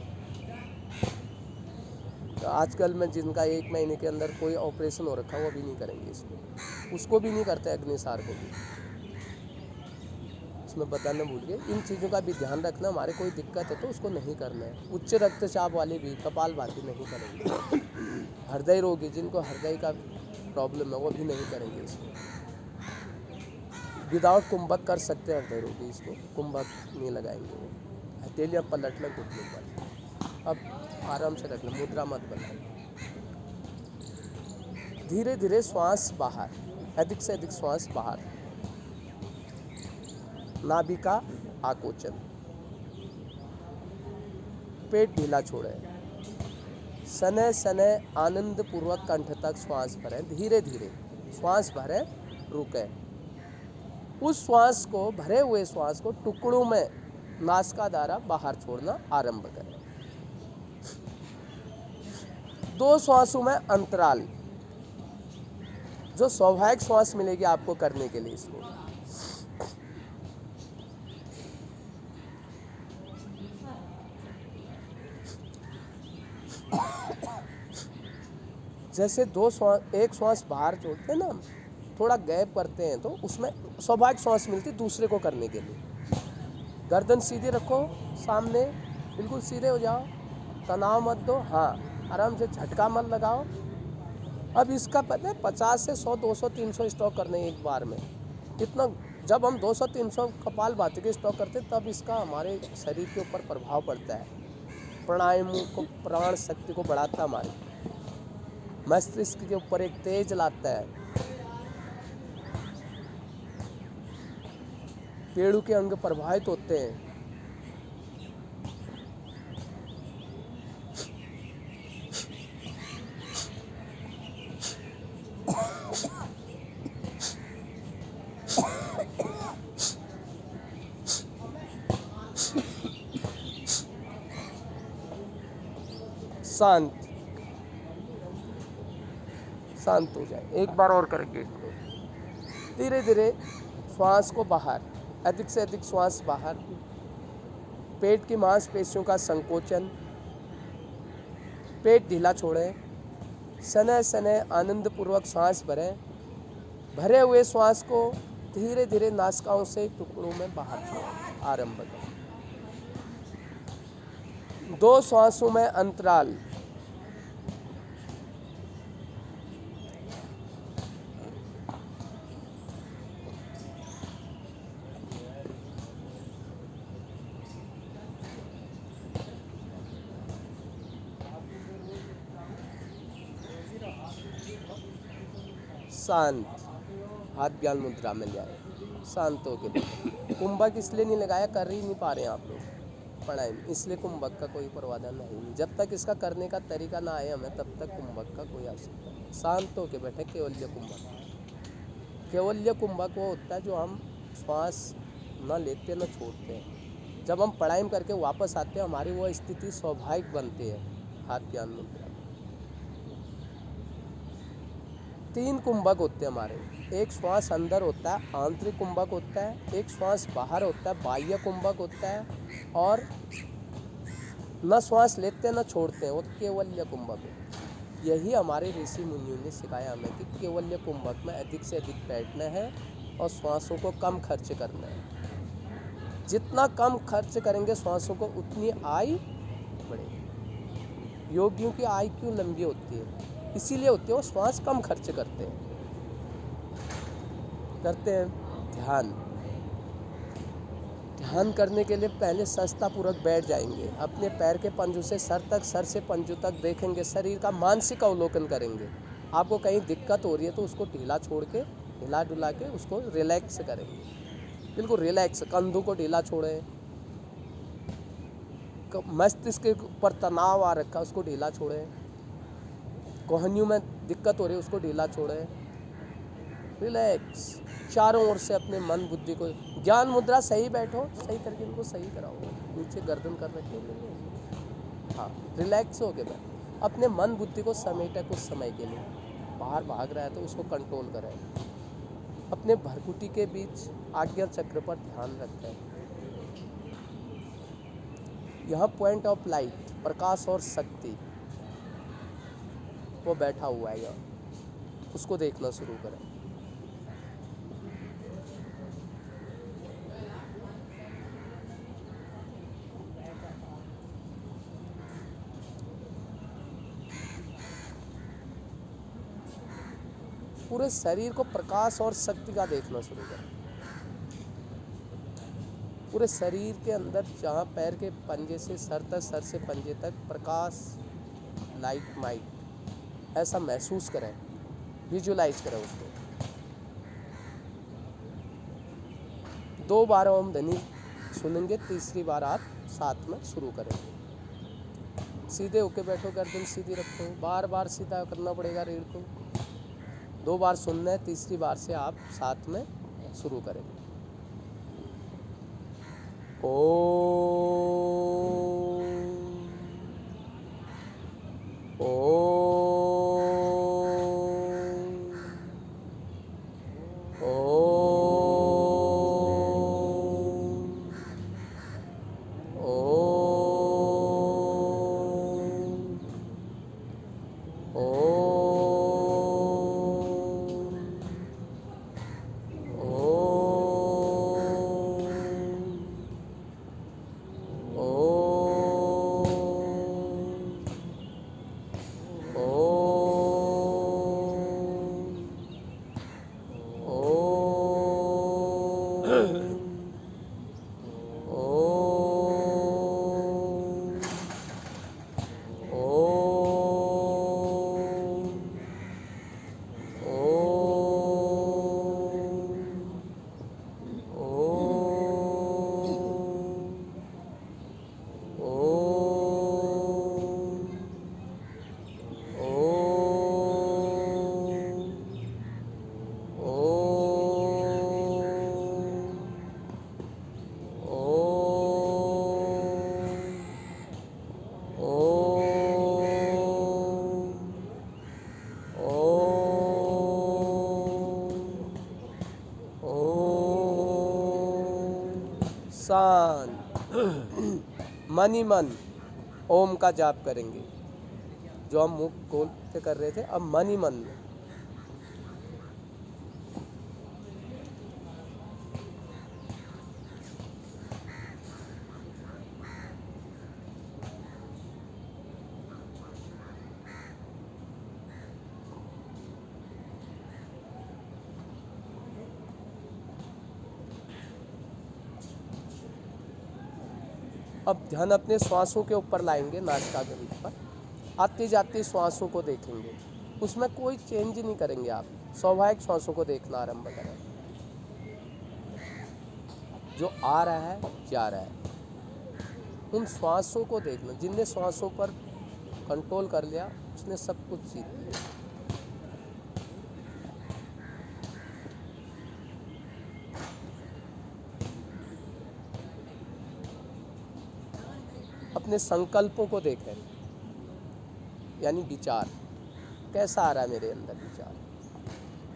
तो आजकल में जिनका 1 महीने के अंदर कोई ऑपरेशन हो रखा है वो भी नहीं करेंगे इसको, उसको भी नहीं करते, अग्निसार को भी। इसमें बताना भूल गए, इन चीज़ों का भी ध्यान रखना। हमारे कोई दिक्कत है तो उसको नहीं करना है। उच्च रक्तचाप वाले भी कपालभाति नहीं करेंगे। हृदय रोगी, जिनको हृदय का प्रॉब्लम है वो भी नहीं करेंगे इसको। विदाउट कुंभक कर सकते हैं हृदय रोगी, इसको कुंभक नहीं लगाएंगे वो। हथेलियाँ पलटना घुटनों पर। अब आराम से रखना, मुद्रा मत बनाना। धीरे धीरे श्वास बाहर, अधिक से अधिक श्वास बाहर। नाभिका आकोचन, पेट ढीला छोड़े, सने सने आनंद पूर्वक कंठ तक श्वास भरें। धीरे धीरे श्वास भरें, रुके। उस श्वास को, भरे हुए श्वास को टुकड़ों में नासिका द्वारा बाहर छोड़ना आरंभ करें। 2 श्वासों में अंतराल, जो स्वाभाविक श्वास मिलेगी आपको करने के लिए इसको। जैसे 2 श्वास, एक श्वास बाहर छोड़ते हैं ना, थोड़ा गैप करते हैं तो उसमें स्वाभाविक श्वास मिलती है दूसरे को करने के लिए। गर्दन सीधी रखो, सामने बिल्कुल सीधे हो जाओ, तनाव मत दो। हाँ, आराम से झटका मत लगाओ। अब इसका पता है 50 से 100, 200, 300 स्टॉक करने एक बार में। इतना जब हम 200, 300 कपालभाति के स्टॉक करते हैं तब इसका हमारे शरीर के ऊपर प्रभाव पड़ता है। प्राणायाम को, प्राण शक्ति को बढ़ाता है, हमारे मस्तिष्क के ऊपर एक तेज लाता है। पेड़ों के अंग प्रभावित होते हैं। शांत शांत हो जाए। एक बार और करेंगे इसको। धीरे धीरे श्वास को बाहर, अधिक से अधिक श्वास बाहर। पेट की मांसपेशियों का संकोचन, पेट ढीला छोड़ें, सने सने आनंद पूर्वक सांस भरें। भरे हुए श्वास को धीरे धीरे नासिकाओं से टुकड़ों में बाहर छोड़ें। आरंभ करें। 2 श्वासों में अंतराल। शांत, हाथ ज्ञान मुद्रा में ले आए, शांत होकर बैठे। कुंभक इसलिए नहीं लगाया, कर ही नहीं पा रहे हैं आप लोग प्राणायाम, इसलिए कुंभक का कोई प्रावधान नहीं। जब तक इसका करने का तरीका ना आए हमें, तब तक कुंभक का कोई आवश्यकता नहीं। शांत होकर बैठे। केवल्य कुंभक, केवल्य कुंभक वो होता है जो हम श्वास न लेते न छोड़ते हैं। जब हम प्राणायाम करके वापस आते हैं, हमारी वो स्थिति स्वाभाविक बनती है। हाथ ज्ञान मुद्रा। 3 कुंभक होते हैं हमारे। एक श्वास अंदर होता है, आंतरिक कुंभक होता है। एक श्वास बाहर होता है, बाह्य कुंभक होता है। और न श्वास लेते न छोड़ते हैं, वो केवल्य कुंभक है। यही हमारे ऋषि मुनियों ने सिखाया हमें कि केवल्य कुंभक में अधिक से अधिक बैठना है और श्वासों को कम खर्च करना है। जितना कम खर्च करेंगे श्वासों को, उतनी आयु बढ़ेगी। योगियों की आयु क्यों लंबी होती है? इसीलिए होती है, वो श्वास कम खर्च करते हैं। ध्यान। ध्यान करने के लिए पहले संस्थापूर्वक बैठ जाएंगे। अपने पैर के पंजों से सर तक, सर से पंजों तक देखेंगे। शरीर का मानसिक अवलोकन करेंगे। आपको कहीं दिक्कत हो रही है तो उसको ढीला छोड़ के, हिला डुला के उसको रिलैक्स करेंगे। बिल्कुल रिलैक्स। कंधों को ढीला छोड़ें। मस्तिष्क के ऊपर तनाव आ रखा, उसको ढीला छोड़ें। कोहनियों में दिक्कत हो रही है, उसको ढीला छोड़ें। रिलैक्स। चारों ओर से अपने मन बुद्धि को, ज्ञान मुद्रा सही बैठो, सही करके इनको सही कराओ, नीचे गर्दन कर रखे नहीं, हाँ रिलैक्स हो के बैठो, अपने मन बुद्धि को समेटे कुछ समय के लिए, बाहर भाग रहा है तो उसको कंट्रोल करें, अपने भरकुटी के बीच आज्ञा चक्र पर ध्यान रखते हैं। यह पॉइंट ऑफ लाइट, प्रकाश और शक्ति वो बैठा हुआ है यहाँ, उसको देखना शुरू करें। पूरे शरीर को प्रकाश और शक्ति का देखना शुरू करें। पूरे शरीर के अंदर जहाँ पैर के पंजे से सर तक, सर से पंजे तक प्रकाश, लाइट माइट ऐसा महसूस करें, विजुलाइज करें उसको। 2 बार ओम ध्वनि सुनेंगे, तीसरी बार आप साथ में शुरू करेंगे। सीधे होके बैठो, गर्दन सीधी रखो, बार बार सीधा करना पड़ेगा रीढ़ को। 2 बार सुनना है, तीसरी बार से आप साथ में शुरू करेंगे। शांत मन ही मन ओम का जाप करेंगे, जो हम मुख खोल के कर रहे थे, अब मन ही मन में। अब ध्यान अपने श्वासों के ऊपर लाएंगे, नासिकाग्र पर आती जाती श्वासों को देखेंगे, उसमें कोई चेंज नहीं करेंगे आप, स्वाभाविक श्वासों को देखना आरंभ करें। जो आ रहा है जा रहा है, उन श्वासों को देखना। जिनने श्वासों पर कंट्रोल कर लिया उसने सब कुछ सीख लिया। अपने संकल्पों को देखें, यानी विचार कैसा आ रहा है मेरे अंदर, विचार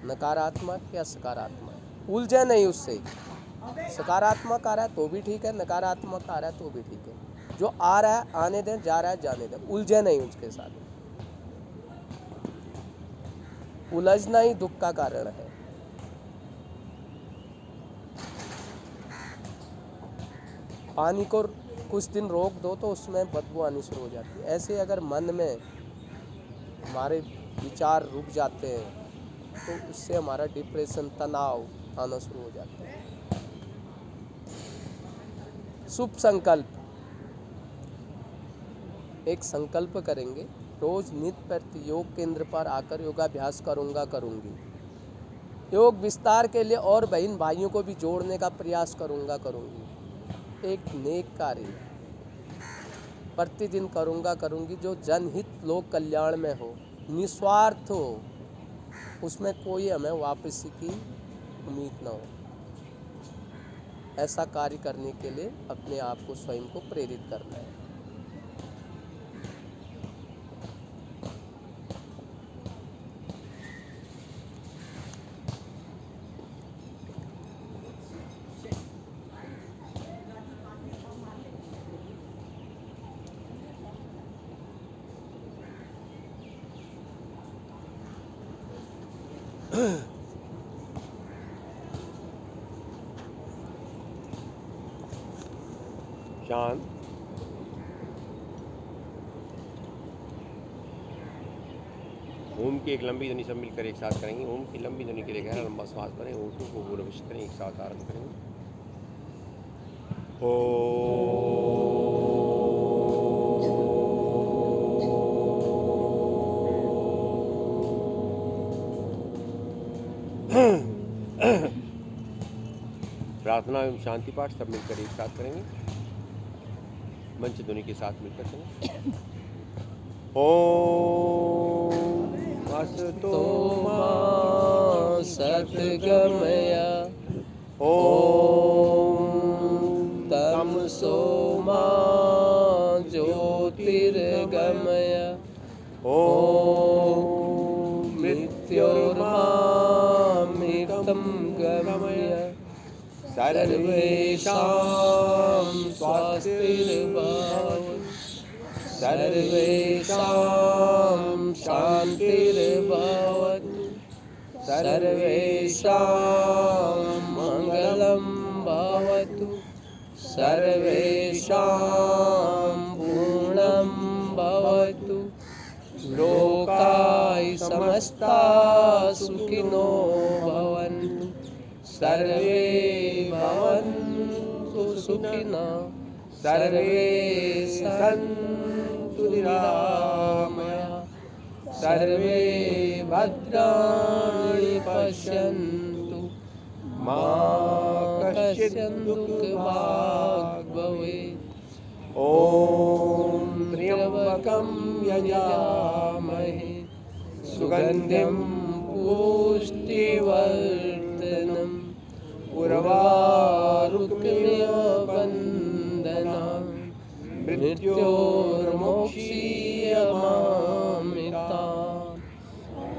नकारात्मक या सकारात्मक। उलझे नहीं उससे, सकारात्मक आ रहा है तो भी ठीक है, नकारात्मक आ रहा है तो भी ठीक है। जो आ रहा है आने दें, जा रहा है जाने दें, उलझे नहीं उसके साथ। उलझना ही दुख का कारण है। पानी को कुछ दिन रोक दो तो उसमें बदबू आनी शुरू हो जाती है। ऐसे अगर मन में हमारे विचार रुक जाते हैं तो उससे हमारा डिप्रेशन, तनाव आना शुरू हो जाता है। शुभ संकल्प, एक संकल्प करेंगे, रोज नित्य प्रति योग केंद्र पर आकर योगाभ्यास करूंगी। योग विस्तार के लिए और बहन भाइयों को भी जोड़ने का प्रयास करूंगी। एक नेक कार्य प्रतिदिन करूंगी जो जनहित लोक कल्याण में हो, निस्वार्थ हो, उसमें कोई हमें वापसी की उम्मीद ना हो। ऐसा कार्य करने के लिए अपने आप को स्वयं को प्रेरित करना है। शांत। ओम की एक लंबी ध्वनि सब मिलकर एक साथ करेंगे। ओम की लंबी ध्वनि के लिए गहरा लंबा श्वास भरें। ओम को पूरा विश्व करें। एक साथ आरंभ करेंगे। प्रार्थना एवं शांति पाठ सब मिलकर एक साथ करेंगे। मंच ध्वनि के साथ मिलकर करें। ओम असतो मा सद्गमया ओम तमसो मा ज्योतिर्गमय ओम मृत्योर्मामृतं गमय सर्वेषां स्वस्तिर्भवतु सर्वेषां शान्तिर्भवतु सर्वेषां मङ्गलं भवतु सर्वेषां पूर्णं भवतु लोकाः समस्ताः सुखिनो भवन्तु सर्वे भवन्तु सुखिनः सर्वे सन्तु निरामयाः सर्वे भद्राणि पश्यन्तु मा कश्चित् दुःखभाग् भवेत्। ॐ त्र्यम्बकं यजामहे सुगन्धिं पुष्टिवर्धनम् उर्वारुकमिवबन्धनान् मृत्योर्मोक्षीयमामृतात्।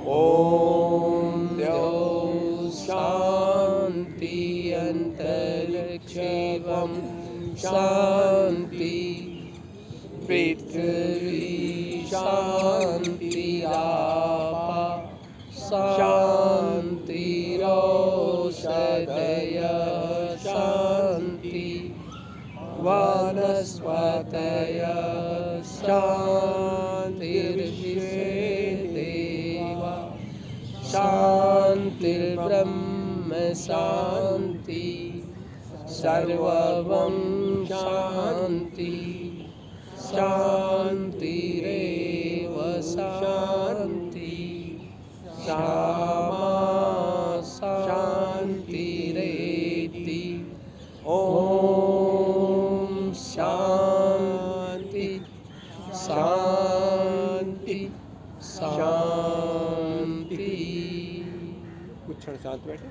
ॐ द्यौः शान्ति अन्तरिक्षेवं शान्ति पृथ्वी शान्तिरापा शान्तिरोषधयः शान्ति वनस्पतयः शान्तिर्विश्वे देवा शान्तिर्ब्रह्म शान्ति सर्वं शान्ति शान्तिरेव शान्ति क्षमा शान्तिरेति। ॐ शान्ति शान्ति शान्ति। कुछ क्षण शांत बैठे।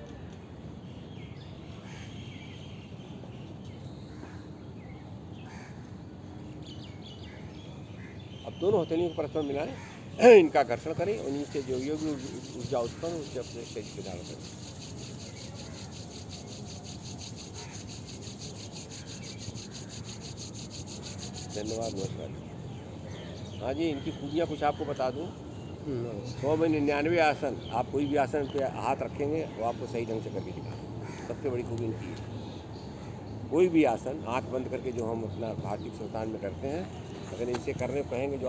अब दोनों हथेलियों को परस्पर मिलाएं। इनका घर्षण करें और नीचे जो योगी ऊर्जा उत्पन्न उससे अपने शरीर पे धारण करें। धन्यवाद। नमस्कार। हाँ जी, इनकी खूबियाँ कुछ आपको बता दूँ। 100 में 99 आसन, आप कोई भी आसन पे हाथ रखेंगे वो आपको सही ढंग से करके दिखाएंगे। सबसे बड़ी खूबी इनकी है। कोई भी आसन आँख बंद करके जो हम अपना भारतीय संस्थान में करते हैं, अगर इनसे करने कहेंगे जो